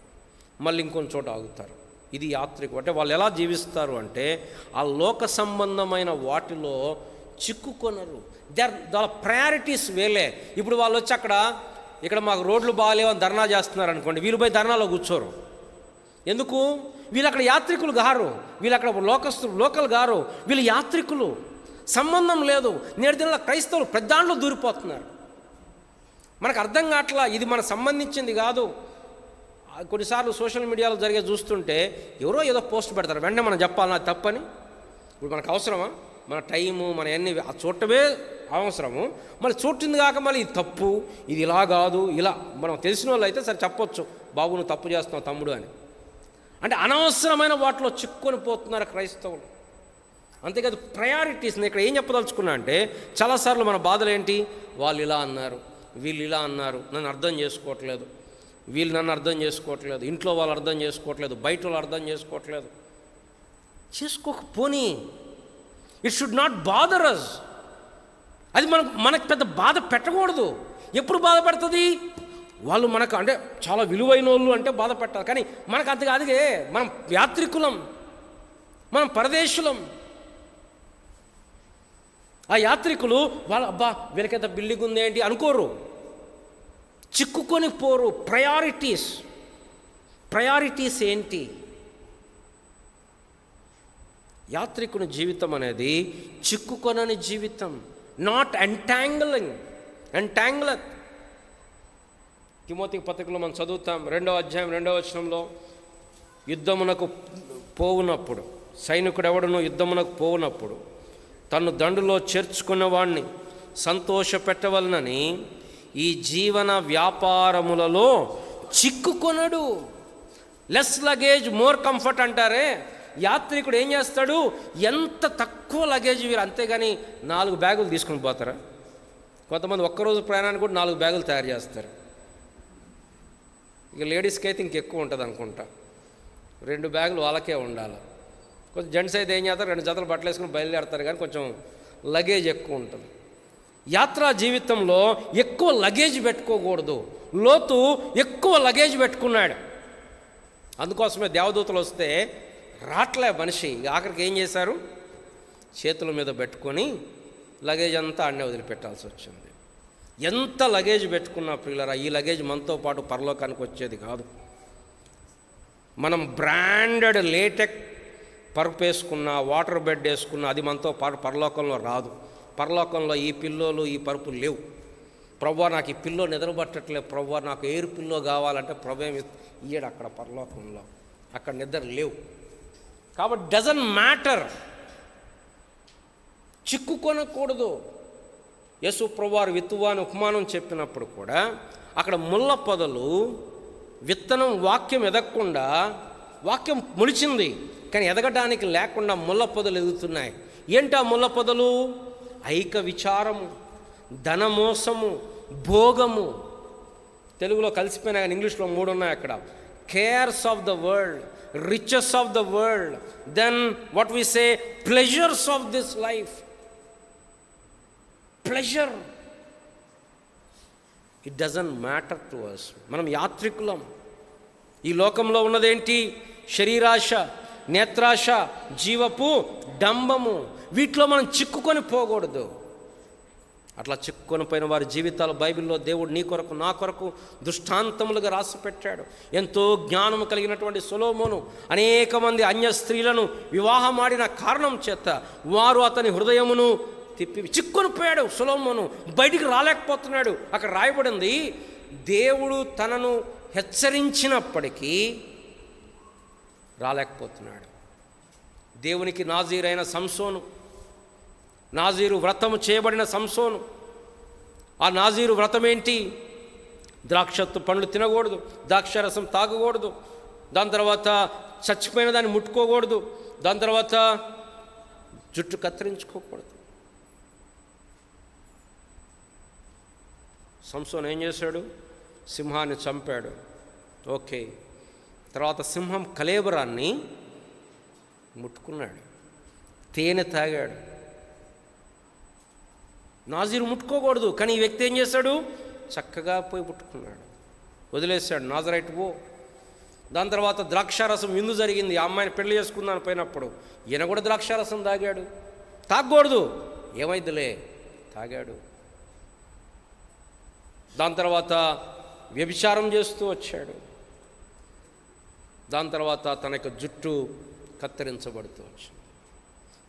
Speaker 1: మళ్ళీ ఇంకొన్ని చోట ఆగుతారు. ఇది యాత్రికు. అంటే వాళ్ళు ఎలా జీవిస్తారు అంటే ఆ లోక సంబంధమైన వాటిలో చిక్కుకొనరు. వాళ్ళ ప్రయారిటీస్ వేలే. ఇప్పుడు వాళ్ళు వచ్చి ఇక్కడ మాకు రోడ్లు బాగాలేవని ధర్నా చేస్తున్నారు అనుకోండి, వీళ్ళు పోయి ధర్నాలో కూర్చోరు. ఎందుకు? వీళ్ళు అక్కడ యాత్రికులు గారు, వీళ్ళు అక్కడ లోకల్ గారు, వీళ్ళు యాత్రికులు. సంబంధం లేదు. నేటి దినాల్లో క్రైస్తవులు పెద్దాంట్లో దూరిపోతున్నారు. మనకు అర్థం కావట్లా, ఇది మనకు సంబంధించింది కాదు. కొన్నిసార్లు సోషల్ మీడియాలో జరిగే చూస్తుంటే ఎవరో ఏదో పోస్ట్ పెడతారు, వెంటనే మనం చెప్పాలి నాకు తప్పని. ఇప్పుడు మనకు అవసరమా? మన టైము, మన అన్ని చూడటమే అవసరము. మళ్ళీ చూడింది కాక మళ్ళీ ఇది తప్పు, ఇది ఇలా కాదు, ఇలా మనం తెలిసిన వాళ్ళు అయితే సరే చెప్పొచ్చు, బాబు నువ్వు తప్పు చేస్తున్నావు తమ్ముడు అని. అంటే అనవసరమైన వాటిలో చిక్కుకొని పోతున్నారు క్రైస్తవులు. అంతేకాదు ప్రయారిటీస్. నేను ఇక్కడ ఏం చెప్పదలుచుకున్నా అంటే చాలాసార్లు మన బాధలు ఏంటి, వాళ్ళు ఇలా అన్నారు, వీళ్ళు ఇలా అన్నారు, నన్ను అర్థం చేసుకోవట్లేదు, వీళ్ళు నన్ను అర్థం చేసుకోవట్లేదు, ఇంట్లో వాళ్ళు అర్థం చేసుకోవట్లేదు, బయట వాళ్ళు అర్థం చేసుకోవట్లేదు. చేసుకోకపోనీ, ఇట్ షుడ్ నాట్ బాదర్ అస్. అది మనకు పెద్ద బాధ పెట్టకూడదు. ఎప్పుడు బాధ పెడుతుంది? వాళ్ళు మనకు అంటే చాలా విలువైన వాళ్ళు అంటే బాధ పెట్టాలి. కానీ మనకు అంతగా అదిగే, మనం యాత్రికులం, మనం పరదేశులం. ఆ యాత్రికులు వాళ్ళు అబ్బా వీళ్ళకైతే బిల్డింగ్ ఉంది ఏంటి అనుకోరు, చిక్కుకొని పోరు. ప్రయారిటీస్ ఏంటి? యాత్రికుని జీవితం అనేది చిక్కుకొనని జీవితం, నాట్ ఎంటాంగులర్. తిమోతికి పత్రికలో మనం చదువుతాం, 2వ అధ్యాయం 2వ వచనంలో, యుద్ధమునకు పోవునప్పుడు, సైనికుడు ఎవడునో యుద్ధమునకు పోవునప్పుడు తను దండులో చేర్చుకున్నవాడిని సంతోష పెట్టవలనని ఈ జీవన వ్యాపారములలో చిక్కుకొనడు. లెస్ లగేజ్ మోర్ కంఫర్ట్ అంటారే. యాత్రికుడు ఏం చేస్తాడు, ఎంత తక్కువ లగేజ్ వీరు, అంతేగాని 4 బ్యాగులు తీసుకుని పోతారా? కొంతమంది ఒక్కరోజు ప్రయాణానికి కూడా 4 బ్యాగులు తయారు చేస్తారు. ఇక లేడీస్కి అయితే ఇంకెక్కువ ఉంటుంది అనుకుంటా, 2 బ్యాగులు వాళ్ళకే ఉండాలి. కొంచెం జెంట్స్ అయితే ఏం చేస్తారు, 2 జతలు బట్టలు వేసుకుని బయలుదేరుతారు, కానీ కొంచెం లగేజ్ ఎక్కువ ఉంటుంది. యాత్రా జీవితంలో ఎక్కువ లగేజ్ పెట్టుకోకూడదు. లోతు ఎక్కువ లగేజ్ పెట్టుకున్నాడు. అందుకోసమే దేవదూతలు వస్తే రాట్లే మనిషి. ఆఖరికి ఏం చేశారు, చేతుల మీద పెట్టుకొని లగేజ్ అంతా అన్నే వదిలిపెట్టాల్సి వచ్చింది. ఎంత లగేజ్ పెట్టుకున్నా ప్రియులారా, ఈ లగేజ్ మనతో పాటు పరలోకానికి వచ్చేది కాదు. మనం బ్రాండెడ్ లేటెక్ పరుపు వేసుకున్నా, వాటర్ బెడ్ వేసుకున్నా అది మనతో పాటు పరలోకంలో రాదు. పరలోకంలో ఈ పిల్లోలు, ఈ పరుపులు లేవు. ప్రభువా నాకు ఈ పిల్లో నిద్రపట్టట్లేదు, ప్రభువా నాకు ఎయిర్ పిల్లో కావాలంటే ప్రభు ఏమి ఇయ్యడు. అక్కడ పరలోకంలో అక్కడ నిద్ర లేవు. కాబట్టి డజంట్ మ్యాటర్, చిక్కుకొనకూడదు. యేసు ప్రభువారు విత్తువాని ఉపమానం చెప్పినప్పుడు కూడా అక్కడ ముళ్ళ పొదలు, విత్తనం వాక్యం ఎదగకుండా, వాక్యం మొలిచింది కానీ ఎదగడానికి లేకుండా ముళ్ళ పొదలు ఎదుగుతున్నాయి. ఏంటా ముళ్ళ పొదలు? ఐక విచారము, ధనమోసము, భోగము. తెలుగులో కలిసిపోయినా కానీ ఇంగ్లీష్లో 3 ఉన్నాయి అక్కడ. Cares of the world, riches of the world, then what we say, pleasures of this life. Pleasure, it doesn't matter to us. మనం యాత్రికులం. ఈ లోకంలో ఉన్నదేంటి? శరీరాశ, నేత్రాశ, జీవపు డంబము. వీటిలో మనం చిక్కుకొని పోకూడదు. అట్లా చిక్కుకొని పోయిన వారి జీవితాలు బైబిల్లో దేవుడు నీ కొరకు నా కొరకు దృష్టాంతములుగా రాసి పెట్టాడు. ఎంతో జ్ఞానము కలిగినటువంటి సొలొమోను అనేక మంది అన్య స్త్రీలను వివాహమాడిన కారణం చేత వారు అతని హృదయమును తిప్పి చిక్కుని పోయాడు. సొలొమోను బయటికి రాలేకపోతున్నాడు. అక్కడ రాయబడింది, దేవుడు తనను హెచ్చరించినప్పటికీ రాలేకపోతున్నాడు. దేవునికి నాజీరైన సంసోను, నాజీరు వ్రతము చేయబడిన సంసోను. ఆ నాజీరు వ్రతం ఏంటి? ద్రాక్షత్తు పండ్లు తినకూడదు, ద్రాక్షరసం తాగకూడదు, దాని తర్వాత చచ్చిపోయిన దాన్ని ముట్టుకోకూడదు, దాని తర్వాత జుట్టు కత్తిరించుకోకూడదు. సంసోను ఏం చేశాడు? సింహాన్ని చంపాడు. ఓకే, తర్వాత సింహం కళేబరాన్ని ముట్టుకున్నాడు, తేనె తాగాడు. నాజీరు ముట్టుకోకూడదు, కానీ ఈ వ్యక్తి ఏం చేశాడు? చక్కగా పోయి ముట్టుకున్నాడు, వదిలేశాడు. నాజరైట్ పో. దాని తర్వాత ద్రాక్షారసం విందు జరిగింది. ఆ అమ్మాయిని పెళ్లి చేసుకున్నాను పోయినప్పుడు ఈయన కూడా ద్రాక్షారసం తాగాడు. తాగకూడదు, ఏమైందిలే, తాగాడు. దాని తర్వాత వ్యభిచారం చేస్తూ వచ్చాడు. దాని తర్వాత తన యొక్క జుట్టు కత్తిరించబడుతూ వచ్చింది.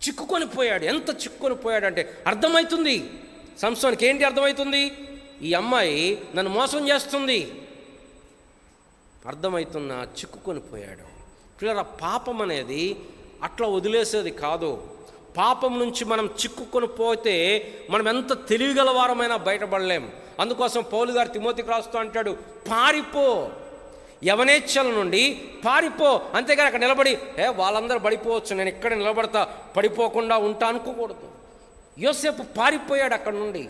Speaker 1: చిక్కుకొని పోయాడు. ఎంత చిక్కుకొని పోయాడంటే అర్థమవుతుంది సంసోనికి. ఏంటి అర్థమవుతుంది? ఈ అమ్మాయి నన్ను మోసం చేస్తుంది అర్థమవుతున్నా చిక్కుకొని పోయాడు. పిల్లల పాపం అనేది అట్లా వదిలేసేది కాదు. పాపం నుంచి మనం చిక్కుకొని పోతే మనం ఎంత తెలివిగలవారమైనా బయటపడలేం. అందుకోసం పౌలు గారు తిమోతికి రాస్తూ అంటాడు, పారిపో, యవనేచ్ఛల నుండి పారిపో. అంతేగాని అక్కడ నిలబడి వాళ్ళందరూ పడిపోవచ్చు, నేను ఇక్కడ నిలబడతా, పడిపోకుండా ఉంటా అనుకోకూడదు. యోసేపు పారిపోయాడు అక్కడి నుండి,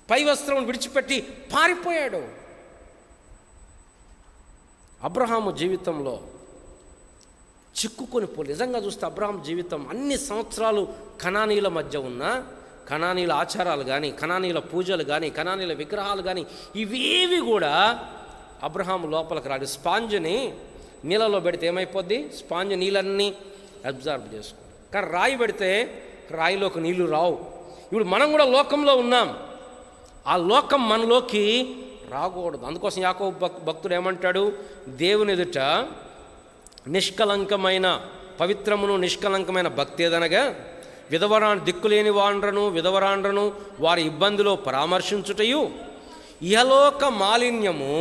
Speaker 1: పై వస్త్రం విడిచిపెట్టి పారిపోయాడు. అబ్రహాము జీవితంలో చిక్కుకొని పోయి నిజంగా చూస్తే అబ్రహాం జీవితం అన్ని సంవత్సరాలు కనానీల మధ్య ఉన్న కనానీల ఆచారాలు కానీ, కనానీల పూజలు కానీ, కనానీల విగ్రహాలు కానీ ఇవేవి కూడా అబ్రహాము లోపలికి రాడు. స్పాంజ్ని నీళ్ళలో పెడితే ఏమైపోద్ది? స్పాంజ్ నీళ్ళన్నీ అబ్జర్వ్ చేసుకో. కానీ రాయి పెడితే రాయిలోకి నీళ్లు రావు. ఇప్పుడు మనం కూడా లోకంలో ఉన్నాం, ఆ లోకం మనలోకి రాకూడదు. అందుకోసం యాకోబు భక్తుడు ఏమంటాడు? దేవుని ఎదుట నిష్కలంకమైన పవిత్రమును నిష్కలంకమైన భక్తి ఏదనగా దిక్కులేని విధవరాండ్రను వారి ఇబ్బందిలో పరామర్శించుటయు ఇహలోక మాలిన్యము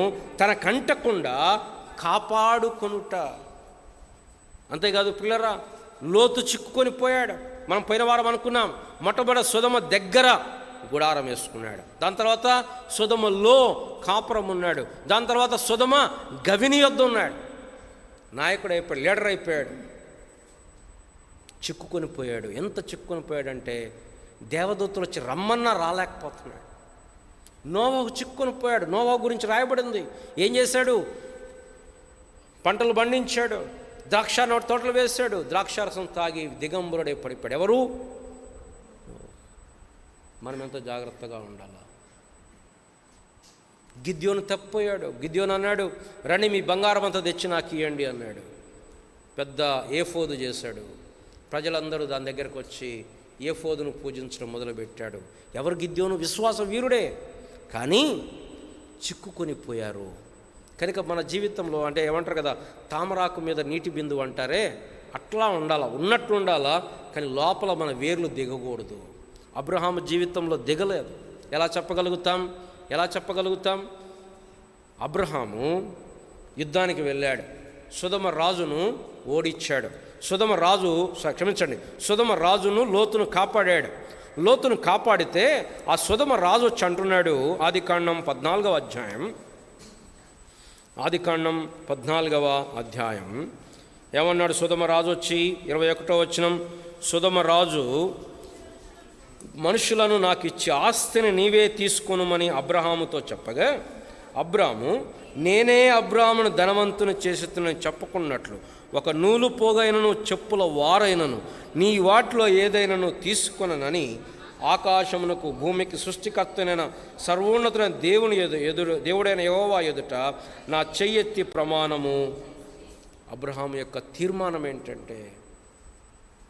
Speaker 1: తన కంటకుండా కాపాడుకొనుట. అంతేకాదు పిల్లరా, లోతు చిక్కుకొని పోయాడు. మనం పోయిన వారం అనుకున్నాం, మొట్టమొదటి సొదొమ దగ్గర గుడారం వేసుకున్నాడు. దాని తర్వాత సొదొమలో కాపురం ఉన్నాడు. దాని తర్వాత సొదొమ గవిని యొద్ద ఉన్నాడు. నాయకుడు అయిపోయాడు, లీడర్ అయిపోయాడు. చిక్కుకొని పోయాడు. ఎంత చిక్కుకొని పోయాడంటే దేవదూతలు వచ్చి రమ్మన్నా రాలేకపోతున్నాడు. నోవాహు చిక్కుకొని పోయాడు. నోవాహు గురించి రాయబడింది. ఏం చేశాడు? పంటలు పండించాడు, ద్రాక్ష తోటలు వేశాడు, ద్రాక్షారసం తాగి దిగంబరుడే పడిపోయాడు. ఎవరు? మనం ఎంతో జాగ్రత్తగా ఉండాలి. గిద్యోను తప్పిపోయాడు. గిద్యోను అన్నాడు, రండి మీ బంగారం అంతా తెచ్చి నాకు ఇవ్వండి అన్నాడు. పెద్ద ఏఫోదు చేశాడు. ప్రజలందరూ దాని దగ్గరకు వచ్చి ఏఫోదును పూజించడం మొదలుపెట్టాడు. ఎవరు? గిద్యోను విశ్వాస వీరుడే, కానీ చిక్కుకొని పోయారు. కనుక మన జీవితంలో అంటే ఏమంటారు కదా, తామరాకు మీద నీటి బిందువు అంటారే, అట్లా ఉండాలా, ఉన్నట్లు ఉండాలా, కానీ లోపల మన వేర్లు దిగకూడదు. అబ్రహాము జీవితంలో దిగలేదు. ఎలా చెప్పగలుగుతాం? అబ్రహాము యుద్ధానికి వెళ్ళాడు, సొదొమ రాజును ఓడించాడు. సొదొమ రాజును లోతును కాపాడాడు. లోతును కాపాడితే ఆ సొదొమ రాజు వచ్చి అంటున్నాడు, ఆదికాండం 14వ అధ్యాయం ఏమన్నాడు? సొదొమ రాజు వచ్చి 21వ వచనం, సొదొమ రాజు మనుషులను నాకు ఇచ్చి ఆస్తిని నీవే తీసుకొనుమని అబ్రహాముతో చెప్పగా, అబ్రాము నేనే అబ్రామును ధనవంతుని చేసేతునని చెప్పుకున్నట్లు ఒక నూలు పోగైనను చెప్పుల వారైనను నీ వాటిలో ఏదైనాను తీసుకొననని ఆకాశమునకు భూమికి సృష్టికర్తనైన సర్వోన్నతుడైన దేవుడైన యెహోవా ఎదుట నా చెయ్యెత్తి ప్రమాణము. అబ్రహాము యొక్క తీర్మానం ఏంటంటే,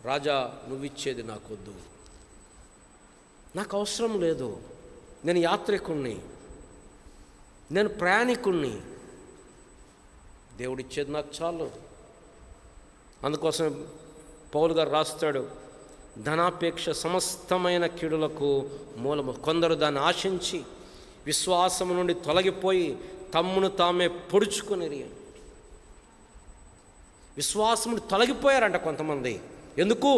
Speaker 1: రాజా నువ్విచ్చేది నాకొద్దు, నాకు అవసరం లేదు, నేను యాత్రికుణ్ణి, నేను ప్రయాణికుణ్ణి, దేవుడిచ్చేది నాకు చాలు. అందుకోసం పౌలు గారు రాస్తాడు, ధనాపేక్ష సమస్తమైన కీడులకు మూలము. కొందరు దాన్ని ఆశించి విశ్వాసము నుండి తొలగిపోయి తమ్మును తామే పొడుచుకుని విశ్వాసమును తొలగిపోయారంట కొంతమంది. ఎందుకు?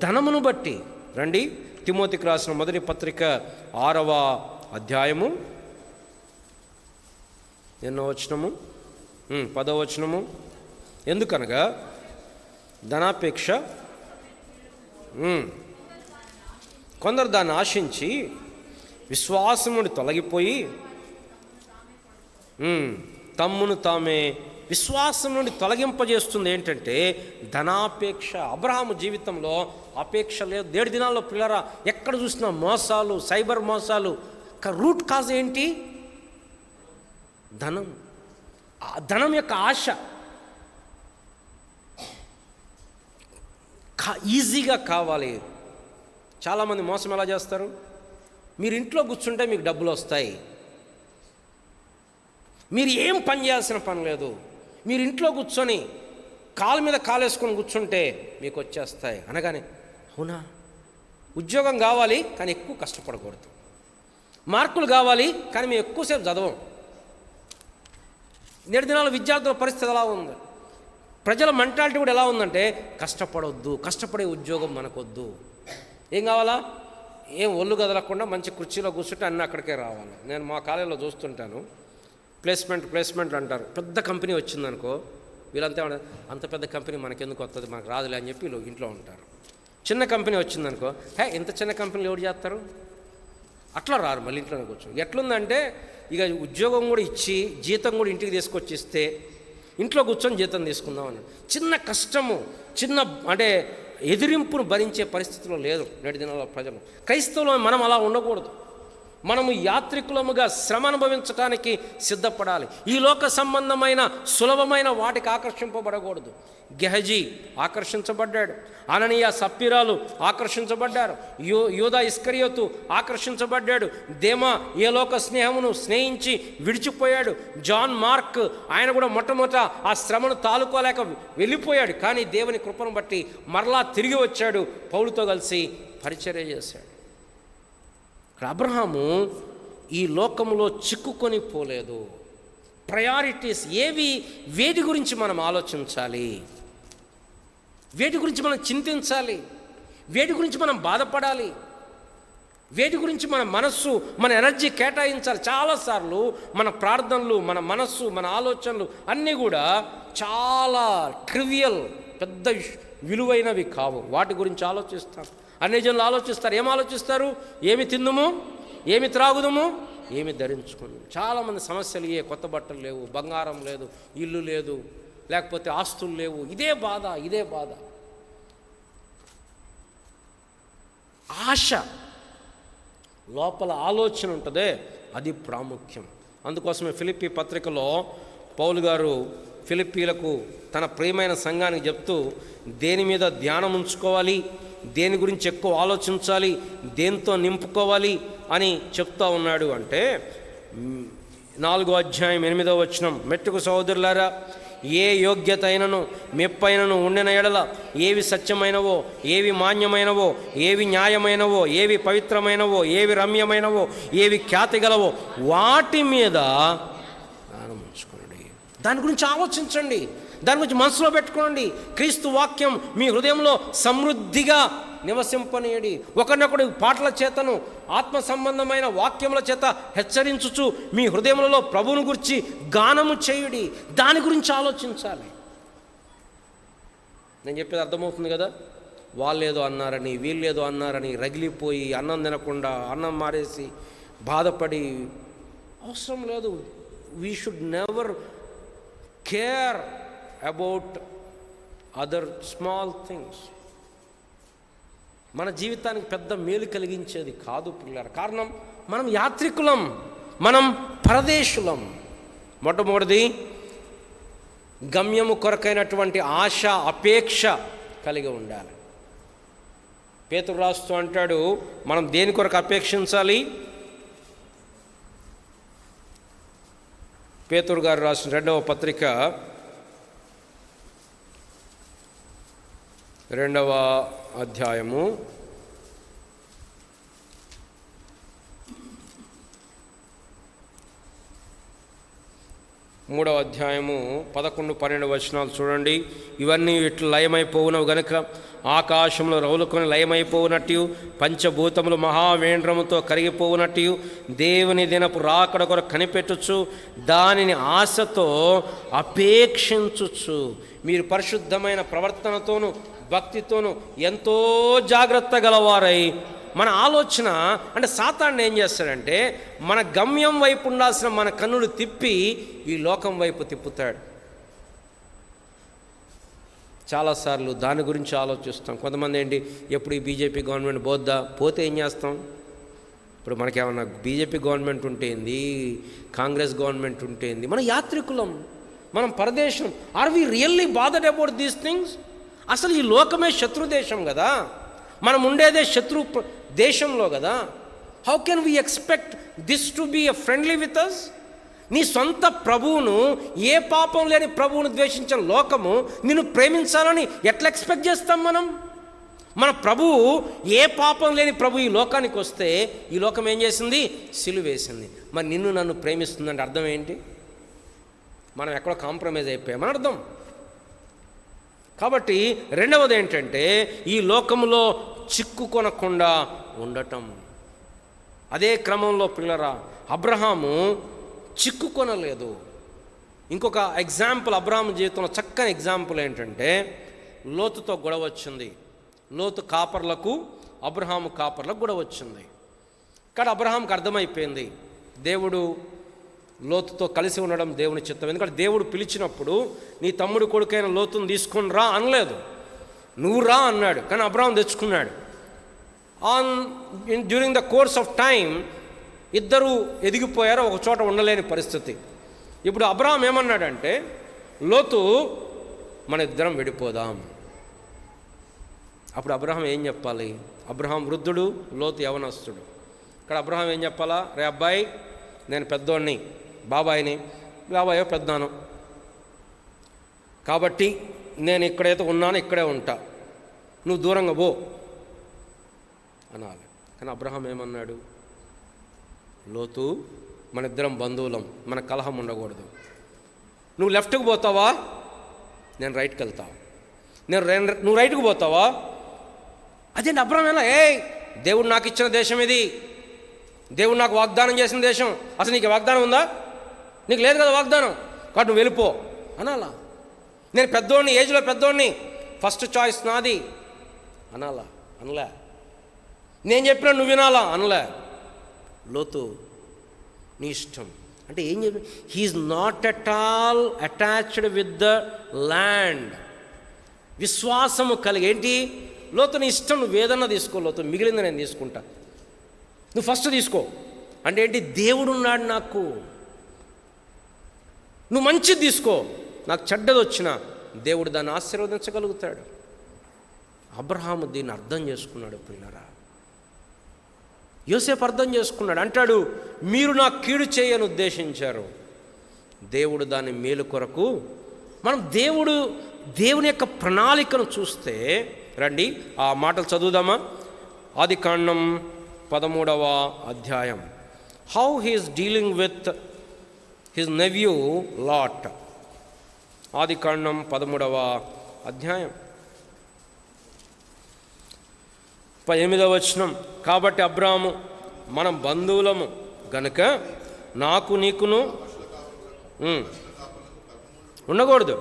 Speaker 1: ధనమును బట్టి. రండి, తిమోతికి రాసిన మొదటి పత్రిక 6వ అధ్యాయము, ఎన్నో వచనము? 10వ వచనము. ఎందుకనగా ధనాపేక్ష, కొందరు దాన్ని ఆశించి విశ్వాసం నుండి తొలగిపోయి తమ్మును తామే విశ్వాసం నుండి తొలగింపజేస్తుంది. ఏంటంటే ధనాపేక్ష. అబ్రహాము జీవితంలో అపేక్ష లేదు. 7 దినాల్లో పిల్లరా ఎక్కడ చూసినా మోసాలు, సైబర్ మోసాలు. రూట్ కాజ్ ఏంటి? ధనం. ధనం యొక్క ఆశ. ఈజీగా కావాలి. చాలామంది మోసం ఎలా చేస్తారు? మీరు ఇంట్లో కూర్చుంటే మీకు డబ్బులు వస్తాయి, మీరు ఏం పని చేయాల్సిన పని లేదు, మీరు ఇంట్లో కూర్చొని కాలు మీద కాలేసుకొని కూర్చుంటే మీకు వచ్చేస్తాయి అనగానే, అవునా? ఉద్యోగం కావాలి కానీ ఎక్కువ కష్టపడకూడదు, మార్కులు కావాలి కానీ మేము ఎక్కువసేపు చదవం. 7 దినాల విద్యార్థుల పరిస్థితి ఎలా ఉంది? ప్రజల మెంటాలిటీ కూడా ఎలా ఉందంటే, కష్టపడొద్దు, కష్టపడే ఉద్యోగం మనకొద్దు. ఏం కావాలా? ఏం ఒళ్ళు కదలకుండా మంచి కుర్చీలో కూర్చుంటే అన్నీ అక్కడికే రావాలి. నేను మా కాలేజీలో చూస్తుంటాను, ప్లేస్మెంట్ అంటారు. పెద్ద కంపెనీ వచ్చిందనుకో, వీళ్ళంతా అంత పెద్ద కంపెనీ మనకెందుకు వస్తుంది, మనకు రాదులే అని చెప్పి వీళ్ళు ఇంట్లో ఉంటారు. చిన్న కంపెనీ వచ్చిందనుకో, ఇంత చిన్న కంపెనీలు ఎవరు చేస్తారు? అట్లా రారు, మళ్ళీ ఇంట్లోనే కూర్చొని. ఎట్లుందంటే ఇక ఉద్యోగం కూడా ఇచ్చి జీతం కూడా ఇంటికి తీసుకొచ్చి ఇస్తే ఇంట్లో కూర్చొని జీతం తీసుకుందామని. చిన్న కష్టము, చిన్న అంటే ఎదిరింపును భరించే పరిస్థితిలో లేదు 7 దినాల ప్రజలు. క్రైస్తవులు మనం అలా ఉండకూడదు. మనము యాత్రికులముగా శ్రమ అనుభవించడానికి సిద్ధపడాలి. ఈ లోక సంబంధమైన సులభమైన వాటికి ఆకర్షింపబడకూడదు. గెహజీ ఆకర్షించబడ్డాడు, అననీయ సప్పీరాలు ఆకర్షించబడ్డారు, యూదా ఇస్కరియోతు ఆకర్షించబడ్డాడు, దేమా ఏ లోక స్నేహమును స్నేహించి విడిచిపోయాడు, జాన్ మార్క్ ఆయన కూడా మొట్టమొదట ఆ శ్రమను తాలుకోలేక వెళ్ళిపోయాడు. కానీ దేవుని కృపను బట్టి మరలా తిరిగి వచ్చాడు, పౌలుతో కలిసి పరిచర్య చేశాడు. అబ్రహాము ఈ లోకములో చిక్కుకొని పోలేదు. ప్రయారిటీస్ ఏవి? వేటి గురించి మనం ఆలోచించాలి, వేటి గురించి మనం చింతించాలి, వేటి గురించి మనం బాధపడాలి, వేటి గురించి మన మనస్సు, మన ఎనర్జీ కేటాయించాలి. చాలాసార్లు మన ప్రార్థనలు, మన మనస్సు, మన ఆలోచనలు అన్నీ కూడా చాలా ట్రివియల్, పెద్ద విలువైనవి కావు. వాటి గురించి ఆలోచిస్తాం. అన్ని జనులు ఆలోచిస్తారు. ఏం ఆలోచిస్తారు? ఏమి తిందుము, ఏమి త్రాగుదుము, ఏమి ధరించుకుని. చాలామంది సమస్యలు కొత్త బట్టలు లేవు, బంగారం లేదు, ఇల్లు లేదు, లేకపోతే ఆస్తులు లేవు. ఇదే బాధ. ఆశ, లోపల ఆలోచన ఉంటుందే, అది ప్రాముఖ్యం. అందుకోసమే ఫిలిప్పీ పత్రికలో పౌలు గారు ఫిలిప్పీలకు తన ప్రియమైన సంఘానికి చెప్తూ, దేని మీద ధ్యానం ఉంచుకోవాలి, దేని గురించి ఎక్కువ ఆలోచించాలి, దేంతో నింపుకోవాలి అని చెప్తా ఉన్నాడు. అంటే 4వ అధ్యాయం 8వ వచనం, మెట్టుకు సహోదరులారా, ఏ యోగ్యత అయినను మెప్పైనను ఉండిన ఎడల, ఏవి సత్యమైనవో, ఏవి మాన్యమైనవో, ఏవి న్యాయమైనవో, ఏవి పవిత్రమైనవో, ఏవి రమ్యమైనవో, ఏవి ఖ్యాతి గలవో వాటి మీద ధ్యానం ఉంచుకోండి. దాని గురించి ఆలోచించండి, దాని గురించి మనసులో పెట్టుకోండి. క్రీస్తు వాక్యం మీ హృదయంలో సమృద్ధిగా నివసింపనీయడి. ఒకరినొకడు పాటల చేతను, ఆత్మ సంబంధమైన వాక్యముల చేత హెచ్చరించుచు మీ హృదయములలో ప్రభువును గురించి గానము చేయుడి. దాని గురించి ఆలోచించాలి. నేను చెప్పేది అర్థమవుతుంది కదా? వాళ్ళేదో అన్నారని వీళ్ళేదో అన్నారని రగిలిపోయి అన్నం తినకుండా అన్నం మారేసి బాధపడి అవసరం లేదు. We should never care about other small things. మన జీవితానికి పెద్ద మేలు కలిగించేది కాదు పిల్లలు. కారణం మనం యాత్రికులం, మనం పరదేశులం. మొట్టమొదటిది గమ్యము కొరకైనటువంటి ఆశ, అపేక్ష కలిగి ఉండాలి. పేతురు రాస్తూ అంటాడు, మనం దేని కొరకు అపేక్షించాలి? పేతురు గారు రాసిన 2వ పత్రిక 2వ అధ్యాయము 3వ అధ్యాయము 11-12 వచనాలు చూడండి. ఇవన్నీ ఇట్లు లయమైపోవునవు గనుక ఆకాశంలో రౌలుకొని లయమైపోవునట్టు, పంచభూతములు మహావేంద్రముతో కరిగిపోవునట్టు, దేవుని దినపు రాకడ కొరకు కనిపెట్టుచు దానిని ఆశతో అపేక్షించుచు మీరు పరిశుద్ధమైన ప్రవర్తనతోనూ భక్తితోనూ ఎంతో జాగ్రత్త గలవారై. మన ఆలోచన అంటే సాతాను ఏం చేస్తాడంటే మన గమ్యం వైపు ఉండాల్సిన మన కన్నులు తిప్పి ఈ లోకం వైపు తిప్పుతాడు. చాలాసార్లు దాని గురించి ఆలోచిస్తాం. కొంతమంది ఏంటి, ఎప్పుడు ఈ బీజేపీ గవర్నమెంట్ పోద్దా, పోతే ఏం చేస్తాం? ఇప్పుడు మనకేమన్నా బీజేపీ గవర్నమెంట్ ఉంటేంది, కాంగ్రెస్ గవర్నమెంట్ ఉంటేంది, మన యాత్రికులం, మనం పరదేశం. Are we really bothered about these things? అసలు ఈ లోకమే శత్రు దేశం కదా, మనం ఉండేదే శత్రు దేశంలో కదా. How can we expect this to be a friendly with us? నీ సొంత ప్రభువును, ఏ పాపం లేని ప్రభువును ద్వేషించిన లోకము నిన్ను ప్రేమించాలని ఎట్లా ఎక్స్పెక్ట్ చేస్తాం మనం? మన ప్రభువు, ఏ పాపం లేని ప్రభు ఈ లోకానికి వస్తే ఈ లోకం ఏం చేసింది? సిలువేసింది. మరి నిన్ను నన్ను ప్రేమిస్తుందంటే అర్థం ఏంటి? మనం ఎక్కడో కాంప్రమైజ్ అయిపోయామని అర్థం. కాబట్టి రెండవది ఏంటంటే ఈ లోకంలో చిక్కుకొనకుండా ఉండటం. అదే క్రమంలో పిల్లరా అబ్రహాము చిక్కుకొనలేదు. ఇంకొక ఎగ్జాంపుల్ అబ్రహాము జీవితంలో చక్కని ఎగ్జాంపుల్ ఏంటంటే లోతుతో గొడవ వచ్చింది. లోతు కాపర్లకు, అబ్రహాము కాపర్లకు గొడవ వచ్చింది. కానీ అబ్రహాంకి అర్థమైపోయింది దేవుడు లోతుతో కలిసి ఉండడం దేవుని చిత్తం. ఎందుకంటే దేవుడు పిలిచినప్పుడు నీ తమ్ముడు కొడుకైన లోతుని తీసుకొని రా అనలేదు, నువ్వు రా అన్నాడు. కానీ అబ్రహాం తెచ్చుకున్నాడు. During the course of time ఇద్దరు ఎదిగిపోయారు, ఒక చోట ఉండలేని పరిస్థితి. ఇప్పుడు అబ్రహాం ఏమన్నాడంటే, లోతు మన ఇద్దరం విడిపోదాం. అప్పుడు అబ్రహాం ఏం చెప్పాలి? అబ్రహాం వృద్ధుడు, లోతు యవనస్తుడు. ఇక్కడ అబ్రహాం ఏం చెప్పాలా? రే అబ్బాయి, నేను పెద్దోడిని, బాబాయిని, బాబాయో పెద్దనాను, కాబట్టి నేను ఇక్కడైతే ఉన్నాను ఇక్కడే ఉంటా, నువ్వు దూరంగా పో అనాలి. కానీ అబ్రహాం ఏమన్నాడు? లోతు, మన ఇద్దరం బంధువులం, మన కలహం ఉండకూడదు. నువ్వు లెఫ్ట్కి పోతావా, నేను రైట్కి వెళ్తా. నువ్వు రైట్కి పోతావా? అదేంటి అబ్రహాం ఎలా? దేవుడు నాకు ఇచ్చిన దేశం ఇది, దేవుడు నాకు వాగ్దానం చేసిన దేశం, అసలు నీకు వాగ్దానం ఉందా? నీకు లేదు కదా వాగ్దానం, కాబట్టి నువ్వు వెళ్ళిపో అనాలా? నేను పెద్దోడిని, ఏజ్లో పెద్దోడిని, ఫస్ట్ చాయిస్ నాది అనాలా? అనలే. నేను చెప్పినా నువ్వు వినాలా? అనలే. లోతు నీ ఇష్టం అంటే ఏం చెప్పి, he is not at all attached with the land. విశ్వాసము కలిగి ఏంటి? లోతు నీ ఇష్టం, నువ్వు ఏదన్నా తీసుకో, లోతు మిగిలింది నేను తీసుకుంటా, నువ్వు ఫస్ట్ తీసుకో. అంటే ఏంటి? దేవుడు ఉన్నాడు నాకు, నువ్వు మంచిది తీసుకో, నాకు చెడ్డది వచ్చినా దేవుడు దాన్ని ఆశీర్వదించగలుగుతాడు. అబ్రహాము దీన్ని అర్థం చేసుకున్నాడు పిల్లరా. యోసేపు అర్థం చేసుకున్నాడు. అంటాడు, మీరు నాకు కీడు చేయని ఉద్దేశించారు, దేవుడు దాని మేలు కొరకు. మనం దేవుని యొక్క ప్రణాళికను చూస్తే రండి ఆ మాటలు చదువుదామా. ఆదికాండం 13వ అధ్యాయం. How he is dealing with his nephew Lot. ఆదికాండం 13వ అధ్యాయం 8వ వచనం. కాబట్టి అబ్రాము, మనం బంధువులము గనుక నాకు నీకును ఉండకూడదు,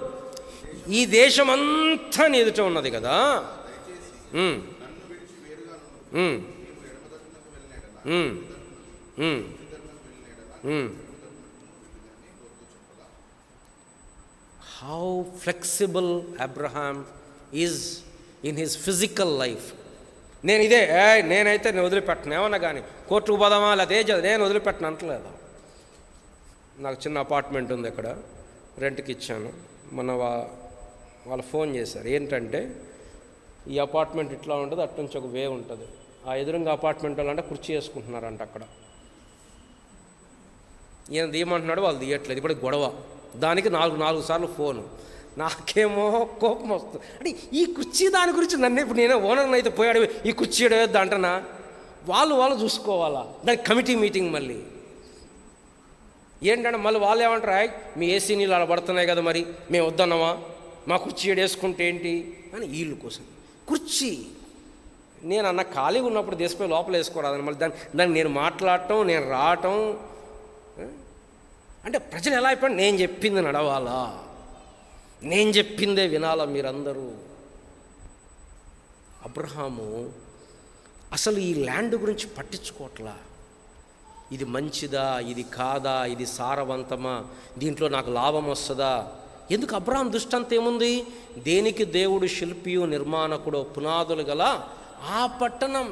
Speaker 1: ఈ దేశమంతా నీ ఎదుట ఉన్నది కదా, um, um, um, um, um. How flexible Abraham is in his physical life. నేను ఇదే నేనైతే నేను వదిలిపెట్టను, ఏమన్నా కానీ కోర్టుకు పోదామా లేదా నేను వదిలిపెట్టను అంటలేదు. నాకు చిన్న అపార్ట్మెంట్ ఉంది, అక్కడ రెంట్కి ఇచ్చాను. మొన్న వాళ్ళు ఫోన్ చేశారు, ఏంటంటే ఈ అపార్ట్మెంట్ ఇట్లా ఉంటుంది, అటు నుంచి ఒక వే ఉంటుంది, ఆ ఎదురుగా అపార్ట్మెంట్ వాళ్ళంటే కుర్చీ వేసుకుంటున్నారంట అక్కడ. ఈయన తీయమంటున్నాడు, వాళ్ళు తీయట్లేదు. ఇప్పుడు గొడవ, దానికి నాలుగు సార్లు ఫోను. నాకేమో కోపం వస్తుంది. అంటే ఈ కుర్చీ దాని గురించి నన్ను ఇప్పుడు నేనే ఓనర్ని అయితే పోయాడు ఈ కుర్చీ ఏడవేద్దా అంటనా, వాళ్ళు చూసుకోవాలా, దానికి కమిటీ మీటింగ్. మళ్ళీ ఏంటంటే మళ్ళీ వాళ్ళు ఏమంటారు, మీ ఏసీ నీళ్ళు అలా పడుతున్నాయి కదా, మరి మేము వద్దన్నామా, మా కుర్చీ వేసుకుంటే ఏంటి అని వీళ్ళ కోసం కుర్చీ. నేను అన్న ఖాళీగా ఉన్నప్పుడు దేశపోయి లోపల వేసుకోరాదని మళ్ళీ దాన్ని నేను మాట్లాడటం, నేను రావటం. అంటే ప్రజలు ఎలా అయిపోయి నేను చెప్పింది నడవాలా, నేను చెప్పిందే వినాలా మీరందరూ. అబ్రహాము అసలు ఈ ల్యాండ్ గురించి పట్టించుకోవట్లా. ఇది మంచిదా, ఇది కాదా, ఇది సారవంతమా, దీంట్లో నాకు లాభం వస్తుందా. ఎందుకు అబ్రహాం దృష్టాంతం ఏముంది, దేనికి దేవుడు శిల్పియు నిర్మాణకుడు పునాదులు గల ఆ పట్టణం.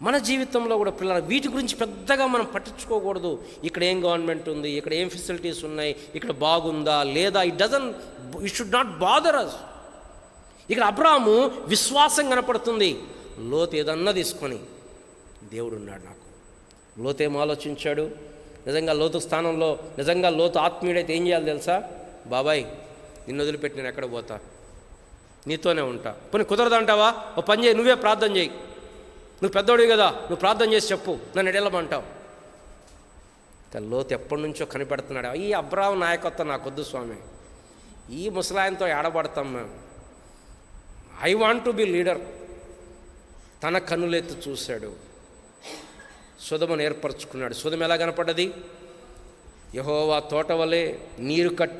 Speaker 1: మన జీవితంలో కూడా పిల్లలు వీటి గురించి పెద్దగా మనం పట్టించుకోకూడదు. ఇక్కడ ఏం గవర్నమెంట్ ఉంది, ఇక్కడ ఏం ఫెసిలిటీస్ ఉన్నాయి, ఇక్కడ బాగుందా లేదా, ఇట్ షుడ్ నాట్ బాదర్ అస్. ఇక్కడ అబ్రహాము విశ్వాసం కనపడుతుంది. లోతు ఏదన్నా తీసుకొని దేవుడు ఉన్నాడు నాకు. లోతు ఏం ఆలోచించాడు, నిజంగా లోతు స్థానంలో నిజంగా లోతు ఆత్మీయుడైతే ఏం చేయాలి తెలుసా, బాబాయ్ నిన్ను వదిలిపెట్టి నేను ఎక్కడ పోతా, నీతోనే ఉంటా. పోనీ కుదరదంటావా, ఓ పని చేయి, నువ్వే ప్రార్థన చేయి, నువ్వు పెద్దోడివి కదా, నువ్వు ప్రార్థన చేసి చెప్పు, నన్ను ఎడెళ్ళమంటావు. లోతు ఎప్పటి నుంచో కనిపెడుతున్నాడు, ఈ అబ్రహాం నాయకత్వం నాకొద్దు స్వామి, ఈ ముసలాయంతో ఏడబడతాం మేము, I want to be leader. తన కన్నులెత్తి చూశాడు, సొదొమను ఏర్పరచుకున్నాడు. సొదొమ ఎలా కనపడ్డది, యెహోవా తోట వలె,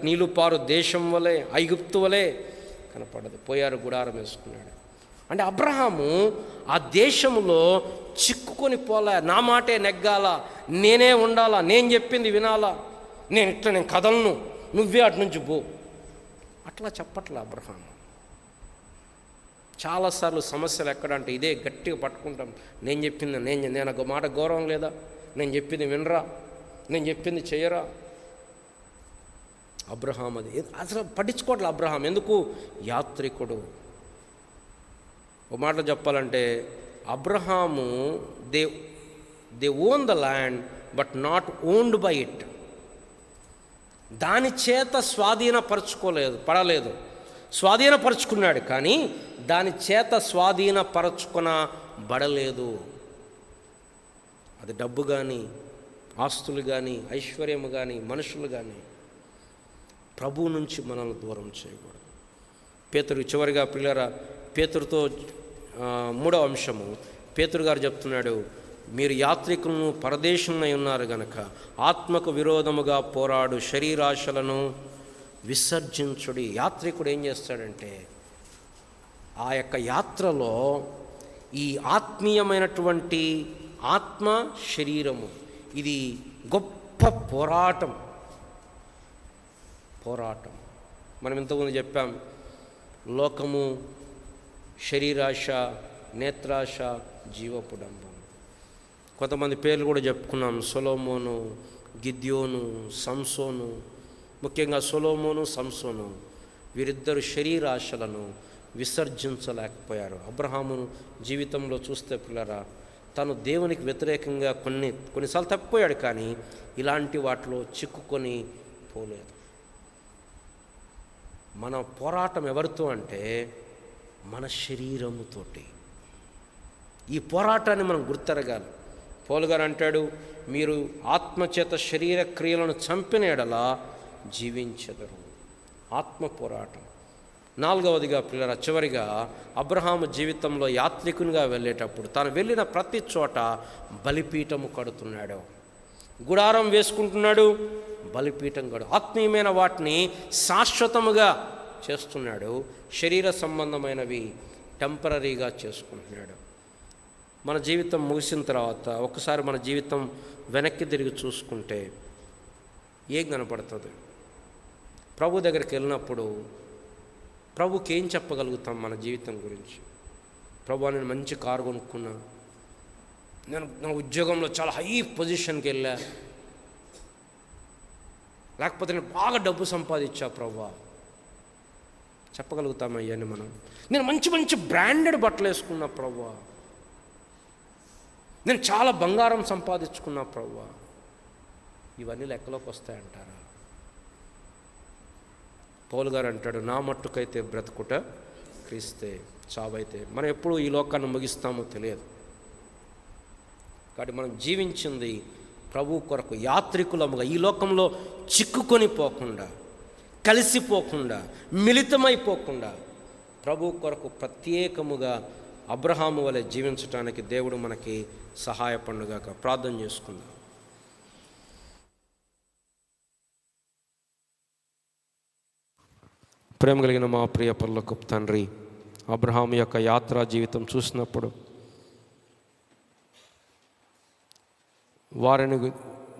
Speaker 1: నీళ్లు పారు దేశం వలె, ఐగుప్తు వలె కనపడ్డది. పోయారు, గుడారం వేసుకున్నాడు. అంటే అబ్రహాము ఆ దేశంలో చిక్కుకొని పోలే, నా మాటే నెగ్గాల, నేనే ఉండాలా, నేను చెప్పింది వినాలా, నేను కదలను, నువ్వే అటు నుంచి పో, అట్లా చెప్పట్లా అబ్రహాము. చాలాసార్లు సమస్యలు ఎక్కడంటే ఇదే గట్టిగా పట్టుకుంటాం, నేను చెప్పింది నేను ఒక మాట గౌరవం లేదా, నేను చెప్పింది వినరా, నేను చెప్పింది చెయ్యరా. అబ్రహాం అది అసలు పట్టించుకోవట్లే. అబ్రహాం ఎందుకు, యాత్రికుడు. ఒక మాట చెప్పాలంటే Abraham they own the land but not owned by it. దాని చేత పడలేదు, స్వాధీనపరుచుకున్నాడు, కానీ దాని చేత స్వాధీనపరచుకొనబడలేదు. అది డబ్బు కానీ, ఆస్తులు కానీ, ఐశ్వర్యము కానీ, మనుషులు కానీ ప్రభువు నుంచి మనల్ని దూరం చేయకూడదు. పేతురు చివరిగా పిల్లరా, పేతురుతో 3వ అంశము, పేతురు గారు చెప్తున్నాడు, మీరు యాత్రికులను పరదేశులై ఉన్నారు గనక ఆత్మకు విరోధముగా పోరాడు శరీరాశలను విసర్జించుడి. యాత్రికుడు ఏం చేస్తాడంటే ఆ యొక్క యాత్రలో ఈ ఆత్మీయమైనటువంటి ఆత్మ శరీరము ఇది గొప్ప పోరాటం. మనం ఇంతకుముందు చెప్పాం, లోకము, శరీరాశ, నేత్రాశ, జీవపుడంబం. కొంతమంది పేర్లు కూడా చెప్పుకున్నాం, సొలొమోను, గిద్యోను, సంసోను. ముఖ్యంగా సొలొమోను, సంసోను వీరిద్దరు శరీరాశలను విసర్జించలేకపోయారు. అబ్రహాము జీవితంలో చూస్తే పిల్లరా, తను దేవునికి వ్యతిరేకంగా కొన్నిసార్లు తప్పిపోయాడు, కానీ ఇలాంటి వాటిలో చిక్కుకొని పోలేదు. మన పోరాటం ఎవరితో అంటే మన శరీరముతోటి. ఈ పోరాటాన్ని మనం గుర్తెరగాలి. పౌలు గారు అంటాడు, మీరు ఆత్మచేత శరీర క్రియలను చంపిన ఎడల జీవించెదరు. ఆత్మ పోరాటం. 4వదిగా పిల్లల చివరిగా, అబ్రహాము జీవితంలో యాత్రికునిగా వెళ్ళేటప్పుడు తాను వెళ్ళిన ప్రతి చోట బలిపీఠము కడుతున్నాడు, గుడారం వేసుకుంటున్నాడు, బలిపీఠం కడు. ఆత్మీయమైన వాటిని శాశ్వతముగా చేస్తున్నాడు, శరీర సంబంధమైనవి టెంపరీగా చేసుకుంటున్నాడు. మన జీవితం ముగిసిన తర్వాత ఒకసారి మన జీవితం వెనక్కి తిరిగి చూసుకుంటే ఏం కనపడుతుంది? ప్రభు దగ్గరికి వెళ్ళినప్పుడు ప్రభుకి ఏం చెప్పగలుగుతాం మన జీవితం గురించి? ప్రభు, నేను మంచి కారు కొనుక్కున్నా, నేను నా ఉద్యోగంలో చాలా హై పొజిషన్కి వెళ్ళా, లేకపోతే నేను బాగా డబ్బు సంపాదించా ప్రభు, చెప్పగలుగుతామయ్యాని మనం? నేను మంచి మంచి బ్రాండెడ్ బట్టలు వేసుకున్నా ప్రభు, నేను చాలా బంగారం సంపాదించుకున్నా ప్రభు, ఇవన్నీ లెక్కలోకి వస్తాయంటారా? పౌలు గారు అంటాడు, నా మట్టుకైతే బ్రతుకుట క్రీస్తే, చావైతే. మనం ఎప్పుడు ఈ లోకాన్ని ముగిస్తామో తెలియదు. కాబట్టి మనం జీవించింది ప్రభు కొరకు, యాత్రికులముగా, ఈ లోకంలో చిక్కుకొని పోకుండా, కలిసిపోకుండా, మిళితమైపోకుండా ప్రభు కొరకు ప్రత్యేకముగా అబ్రహాము వలె జీవించడానికి దేవుడు మనకి సహాయపడుగాక. ప్రార్థన చేసుకుందాం. ప్రేమ కలిగిన మా ప్రియ పరలోకపు తండ్రి, అబ్రహాము యొక్క యాత్రా జీవితం చూసినప్పుడు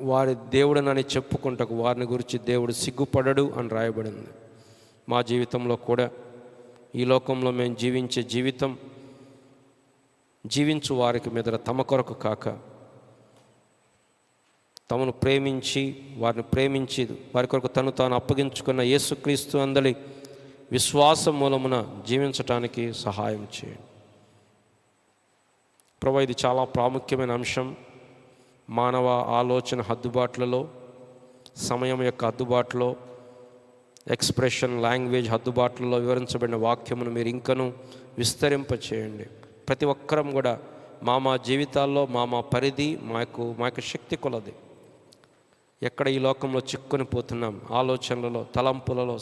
Speaker 1: వారి దేవుడనని చెప్పుకుంటకు వారిని గురించి దేవుడు సిగ్గుపడడు అని రాయబడింది. మా జీవితంలో కూడా ఈ లోకంలో మేము జీవించే జీవితం జీవించు వారికి మీద తమ కొరకు కాక, తమను ప్రేమించి వారిని ప్రేమించి వారి కొరకు తను తాను అప్పగించుకున్న యేసుక్రీస్తు అందలి విశ్వాసం మూలమున జీవించటానికి సహాయం చేయండి ప్రభువా. ఇది చాలా ప్రాముఖ్యమైన అంశం. మానవ ఆలోచన హద్దుబాట్లలో, సమయం యొక్క హద్దుబాటులో, ఎక్స్ప్రెషన్ లాంగ్వేజ్ హద్దుబాట్లలో వివరించబడిన వాక్యమును మీరు ఇంకనూ విస్తరింపచేయండి. ప్రతి ఒక్కరం కూడా మా జీవితాల్లో మా పరిధి, మా యొక్క శక్తి కొలది ఎక్కడ ఈ లోకంలో చిక్కుని పోతున్నాం, ఆలోచనలలో, తలంపులలో,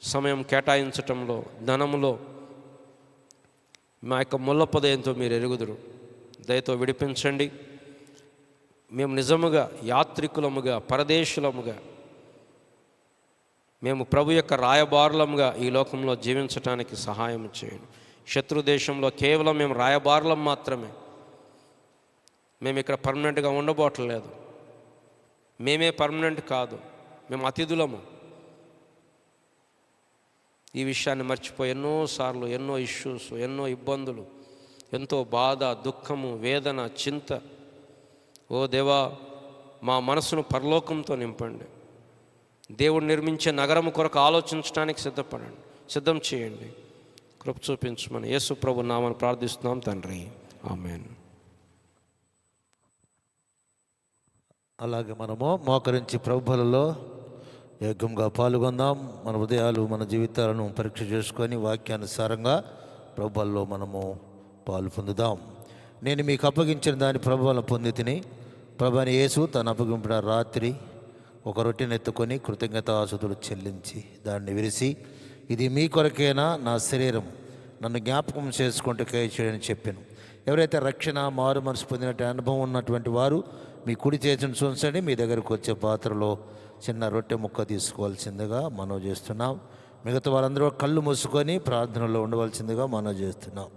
Speaker 1: సమయం కేటాయించటంలో, ధనములో మా యొక్క ముళ్ళపదయంతో మీరు ఎరుగుదురు. దయతో విడిపించండి. మేము నిజముగా యాత్రికులముగా, పరదేశులముగా, మేము ప్రభు యొక్క రాయబారులముగా ఈ లోకంలో జీవించటానికి సహాయం చేయండి. శత్రు దేశంలో కేవలం మేము రాయబారులం మాత్రమే. మేము ఇక్కడ పర్మనెంట్గా ఉండబోట్లేదు. మేమే పర్మనెంట్ కాదు, మేము అతిథులము. ఈ విషయాన్ని మర్చిపోయి ఎన్నోసార్లు ఎన్నో ఇష్యూస్, ఎన్నో ఇబ్బందులు, ఎంతో బాధ, దుఃఖము, వేదన, చింత. ఓ దేవా, మా మనసును పరలోకంతో నింపండి. దేవుడు నిర్మించే నగరము కొరకు ఆలోచించడానికి సిద్ధం చేయండి. కృప చూపించమని యేసు ప్రభు నామమున ప్రార్థిస్తున్నాం తండ్రి, ఆమేన్.
Speaker 2: అలాగే మనము మోకరించి ప్రభువులలో యోగ్యంగా పాల్గొందాం. మన హృదయాలు, మన జీవితాలను పరీక్ష చేసుకొని వాక్యానుసారంగా ప్రభువుల్లో మనము పాలు పొందుదాం. నేను మీకు అప్పగించిన దాని ప్రభువులను పొంది తిని, ప్రభువైన యేసు తను అప్పగించిన రాత్రి ఒక రొట్టెను ఎత్తుకొని కృతజ్ఞతాస్తుతులు చెల్లించి దాన్ని విరిసి, ఇది మీ కొరకేనా నా శరీరం, నన్ను జ్ఞాపకం చేసుకుంటూ చేయని చెప్పాను. ఎవరైతే రక్షణ, మారు మనసు పొందినట్టు అనుభవం ఉన్నటువంటి వారు మీ కుడి చేతిని చూంచండి. మీ దగ్గరకు వచ్చే పాత్రలో చిన్న రొట్టె ముక్క తీసుకోవాల్సిందిగా మనవి చేస్తున్నాం. మిగతా వారందరూ కళ్ళు మూసుకొని ప్రార్థనలో ఉండవలసిందిగా మనవి చేస్తున్నాం.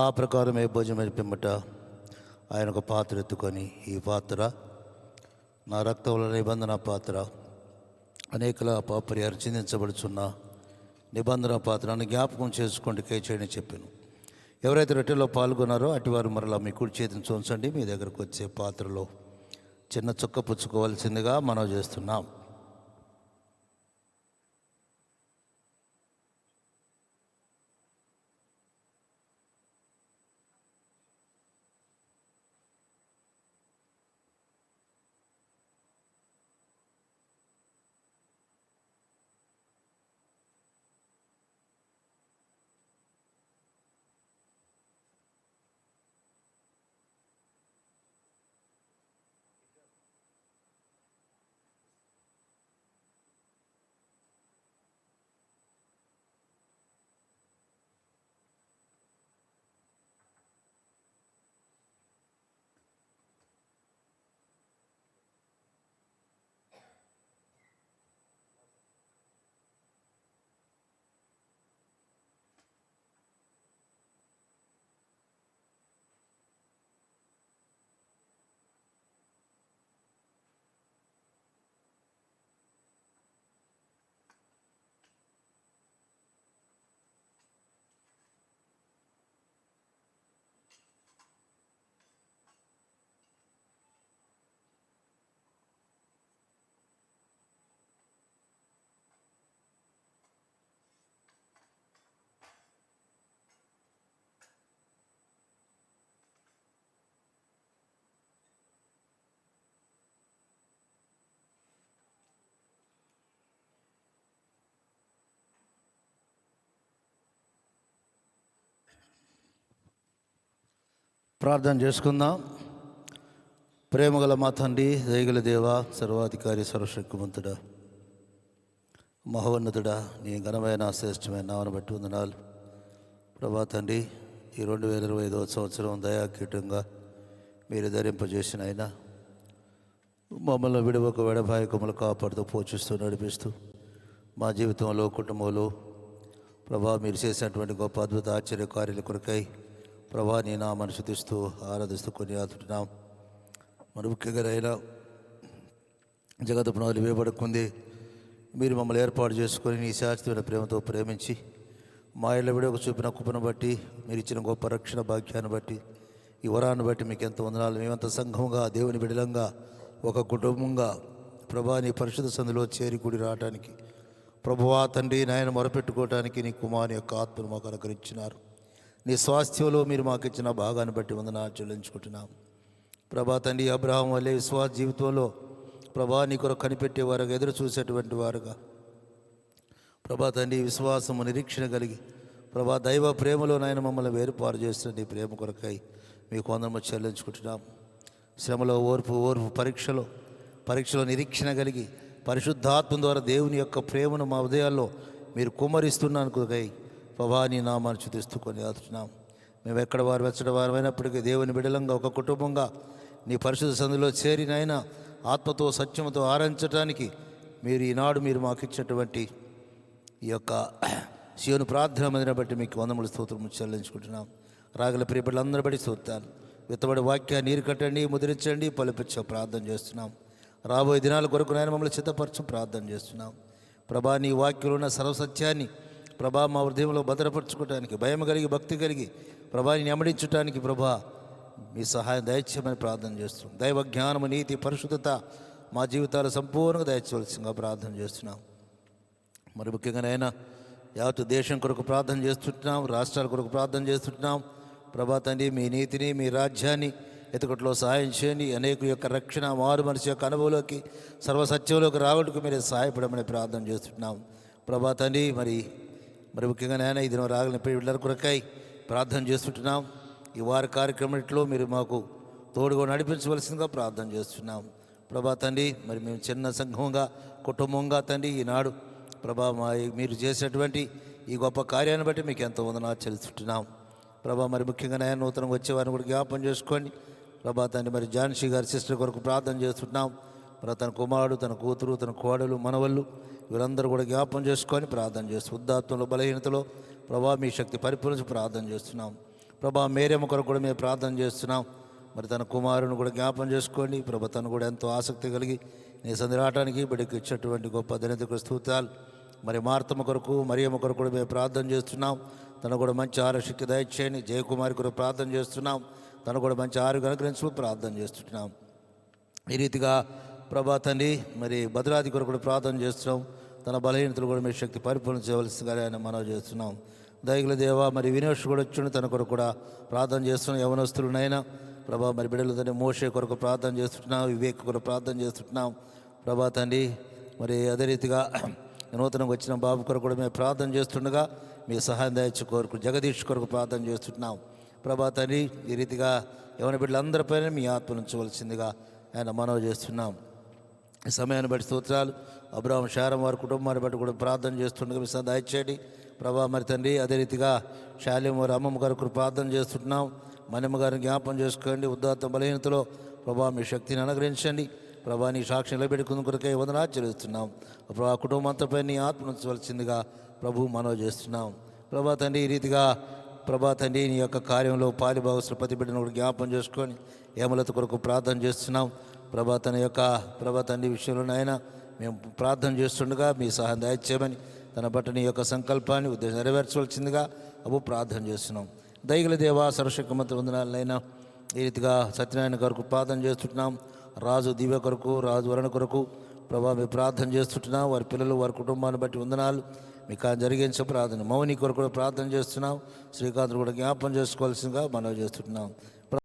Speaker 2: ఆ ప్రకారమే భోజనం పిమ్మట ఆయన ఒక పాత్ర ఎత్తుకొని, ఈ పాత్ర నా రక్తంలో నిబంధన పాత్ర, అనేకల పాపరిహారం చిందించబడుచున్న నిబంధన పాత్రను జ్ఞాపకం చేసుకోండి చేయని చెప్పాను. ఎవరైతే రొట్టెలో పాల్గొన్నారో అటువారు మరలా మీ కుడి చేతిని ఉంచండి. మీ దగ్గరకు వచ్చే పాత్రలో చిన్న చుక్క పుచ్చుకోవాల్సిందిగా మనం చేస్తున్నాం. ప్రార్థన చేసుకుందాం. ప్రేమగల మా తండ్రి, దయగల దేవ, సర్వాధికారి, సర్వశక్తిమంతుడా, మహోన్నతుడా, నీ ఘనమైన శ్రేష్టమైన నామను బట్టి వందనాలు ప్రభా తండ్రి. ఈ 2025వ సంవత్సరం దయాకీటంగా మీరు ధరింపజేసిన అయినా మమ్మల్ని విడవక విడబాయకములు కాపాడుతూ పోషిస్తూ నడిపిస్తూ మా జీవితంలో కుటుంబంలో ప్రభా మీరు చేసినటువంటి గొప్ప అద్భుత ఆశ్చర్య కార్యాల కొరకై ప్రభా నీ నామను స్తుతిస్తూ ఆరాధిస్తూ కొనియాడుతున్నాం. మరి ముఖ్యంగా అయినా జగత్తు పునాదులు వేయబడుకుంది మీరు మమ్మల్ని ఏర్పాటు చేసుకొని నీ శాశ్వతమైన ప్రేమతో ప్రేమించి మా ఇళ్ళ విడవకు చూపిన కృపను బట్టి మీరు ఇచ్చిన గొప్ప రక్షణ భాగ్యాన్ని బట్టి ఈ వరాన్ని బట్టి మీకు ఎంత వందనాలు. మేమంత సంఘంగా దేవుని బిడలంగా ఒక కుటుంబంగా ప్రభా నీ పరిశుద్ధ సంధిలో చేరి కూడి రావడానికి ప్రభువా తండ్రి నాయన మొరపెట్టుకోవటానికి నీ కుమారుని యొక్క ఆత్మను మాకు అనుగ్రహించినారు. నీ స్వాస్థ్యంలో మీరు మాకు ఇచ్చిన భాగాన్ని బట్టి వందనాలు చెల్లించుకుంటున్నాం. ప్రభా తండ్రి అబ్రహాం వల్లే విశ్వాస జీవితంలో ప్రభా నీ కొరకు కనిపెట్టేవారుగా ఎదురు చూసేటువంటి వారుగా ప్రభా తండ్రి విశ్వాసము నిరీక్షణ కలిగి ప్రభా దైవ ప్రేమలో నాయన మమ్మల్ని వేరుపాటు చేస్తున్న నీ ప్రేమ కొరకై మీకు వందనము చెల్లించుకుంటున్నాం. శ్రమలో ఓర్పు పరీక్షలో నిరీక్షణ కలిగి పరిశుద్ధాత్మ ద్వారా దేవుని యొక్క ప్రేమను మా ఉదయాల్లో మీరు కుమ్మరిస్తున్నాను కొరకై ప్రభా నీ నామాన్ని స్తుతిస్తూ కొనియాడుతున్నాం. మేము ఎక్కడ వారు వెచ్చడ వారమైనప్పటికీ దేవుని బిడలంగా ఒక కుటుంబంగా నీ పరిశుద్ధ సంధిలో చేరినైనా ఆత్మతో సత్యముతో ఆరాధించడానికి మీరు ఈనాడు మీరు మాకు ఇచ్చినటువంటి ఈ యొక్క శివుని ప్రార్థన మందిని బట్టి మీకు వందములు స్తోత్రము చెల్లించుకుంటున్నాం. రాగల ప్రియబిడ్డలందరూ బట్టి స్తోత్రాలు. విత్తబడి వాక్యాన్ని నీరు కట్టండి, ముద్రించండి, పలిపించ ప్రార్థన చేస్తున్నాం. రాబోయే దినాల కొరకు నాయన మమ్మల్ని సిద్ధపరచు ప్రార్థన చేస్తున్నాం. ప్రభా నీ వాక్యంలో ఉన్న సర్వసత్యాన్ని ప్రభా మా హృదయంలో భద్రపరచుకోవడానికి భయం కలిగి భక్తి కలిగి ప్రభాని అమడించడానికి ప్రభా మీ సహాయం దయచేయమని ప్రార్థన చేస్తున్నాం. దైవ జ్ఞానము, నీతి, పరిశుద్ధత మా జీవితాలు సంపూర్ణంగా దయచేయవలసిందిగా ప్రార్థన చేస్తున్నాం. మరి ముఖ్యంగానైనా యావత్ దేశం కొరకు ప్రార్థన చేస్తుంటున్నాం, రాష్ట్రాల కొరకు ప్రార్థన చేస్తుంటున్నాం. ప్రభా తండ్రి మీ నీతిని మీ రాజ్యాన్ని ఎతుకట్లో సహాయం చేయండి. అనేకుల యొక్క రక్షణ మారు మనిషి యొక్క అనుభవంలోకి సర్వసత్యంలోకి రావడానికి మీరు సహాయపడమని ప్రార్థన చేస్తున్నాం. ప్రభా తండ్రి మరి ముఖ్యంగా నాయన ఈ దినం రాగలిగిన పిల్లల కొరకై ప్రార్థన చేస్తుంటున్నాం. ఈ వారి కార్యక్రమంలో మీరు మాకు తోడుగా నడిపించవలసిందిగా ప్రార్థన చేస్తున్నాం. ప్రభా తండ్రి మరి మేము చిన్న సంఘంగా కుటుంబంగా తండ్రి ఈనాడు ప్రభా మీరు చేసినటువంటి ఈ గొప్ప కార్యాన్ని బట్టి మీకు ఎంతో వందనాలు చెల్లిస్తుంటున్నాం. ప్రభా మరి ముఖ్యంగా నాయన నూతనంగా వచ్చేవారిని కూడా జ్ఞాపం చేసుకోండి. ప్రభా తండ్రి మరి జాన్సీ గారి సిస్టర్ కొరకు ప్రార్థన చేస్తున్నాం. మరి తన కుమారుడు, తన కూతురు, తన కోడలు, మనవళ్ళు వీరందరూ కూడా జ్ఞాపం చేసుకొని ప్రార్థన చేస్తూ ఉద్దాత్మలో బలహీనతలో ప్రభా మీ శక్తి పరిపూర్ణ ప్రార్థన చేస్తున్నాం. ప్రభా మేరేమ కొరకు కూడా మేము ప్రార్థన చేస్తున్నాం. మరి తన కుమారుని కూడా జ్ఞాపం చేసుకోండి ప్రభా. తను కూడా ఎంతో ఆసక్తి కలిగి నీ సంధి రావడానికి బిడ్డకి ఇచ్చినటువంటి గొప్ప ధన్యతకు స్తోత్రాలు. మరి మార్తమ్మ కొరకు మరియమ్మ కొరకు కూడా మేము ప్రార్థన చేస్తున్నాం. తను కూడా మంచి ఆరోగ్యశక్తి దయచేయండి. జయకుమారి కొరకు ప్రార్థన చేస్తున్నాం. తను కూడా మంచి ఆరోగ్యం అనుగ్రహించు ప్రార్థన చేస్తున్నాం. ఈ రీతిగా ప్రభా తండ్రి మరి భద్రాది కొరకు కూడా ప్రార్థన చేస్తున్నాం. తన బలహీనతలు కూడా మీ శక్తి పరిపూర్ణ చేయవలసిందిగా ఆయన మనవి చేస్తున్నాం. దయగల దేవ మరి వినేష్ కూడా వచ్చి తన కొరకు కూడా ప్రార్థన చేస్తున్నాం. యవనస్తులునైనా ప్రభా మరి బిడ్డలు తండ్రి మోషే కొరకు ప్రార్థన చేస్తున్నాం. వివేక్ కొరకు ప్రార్థన చేస్తున్నాం ప్రభా తండ్రి. మరి అదే రీతిగా నూతనంగా వచ్చిన బాబు కొరకు కూడా మేము ప్రార్థన చేస్తుండగా మీ సహాయం దయచి కొరకు జగదీష్ కొరకు ప్రార్థన చేస్తున్నాం ప్రభా తండ్రి. ఈ రీతిగా యవన బిడ్డలందరిపైన మీ ఆత్మ ఉంచవలసిందిగా ఆయన మనవి చేస్తున్నాం. ఈ సమయాన్ని బట్టి స్తోత్రాలు. అబ్రాహం శారం వారి కుటుంబాన్ని బట్టి కూడా ప్రార్థన చేస్తుండగా మీ సహాయం దయచేయండి ప్రభా మరి తండ్రి. అదే రీతిగా శాల్యం వారి అమ్మమ్మ గారికి ప్రార్థన చేస్తున్నాం. మనమ్మ గారిని జ్ఞాపం చేసుకోండి. ఉదాత్త బలహీనతలో ప్రభా మీ శక్తిని అనుగ్రహించండి ప్రభా. నీ సాక్షి నిలబెట్టుకున్న కొరకే వందనాలు చెల్లిస్తున్నాం ప్రభా. కుటుంబం అంతపై నీ ఆత్మ ఉంచవలసిందిగా ప్రభు మనవి చేస్తున్నాం ప్రభా తండ్రి. ఈ రీతిగా ప్రభా తండ్రి నీ యొక్క కార్యంలో పాలిభాగస్తుల ప్రతి బిడ్డను కూడా జ్ఞాపం చేసుకొని ఏమలత కొరకు ప్రార్థన చేస్తున్నాం ప్రభా. తన యొక్క ప్రభా తండ్రి విషయంలోనైనా మేము ప్రార్థన చేస్తుండగా మీ సహాయం దయచేయమని తన బట్టి నీ యొక్క సంకల్పాన్ని ఉద్దేశం నెరవేర్చవలసిందిగా ప్రార్థన చేస్తున్నాం. దయగల దేవా సర్వశక్తిమంత వందనాలైనా ఈ రీతిగా సత్యనారాయణ కొరకు ప్రార్థన చేస్తున్నాం. రాజు దివ్య కొరకు, రాజు వరణ కొరకు ప్రభా మేము ప్రార్థన చేస్తుంటున్నాం. వారి పిల్లలు వారి కుటుంబాన్ని బట్టి వందనాలు మీకు ఆయన జరిగించే ప్రార్థన. మౌని కొరకు కూడా ప్రార్థన చేస్తున్నాం. శ్రీకాంత్ కూడా జ్ఞాపం చేసుకోవాల్సిందిగా మనవి చేస్తున్నాం.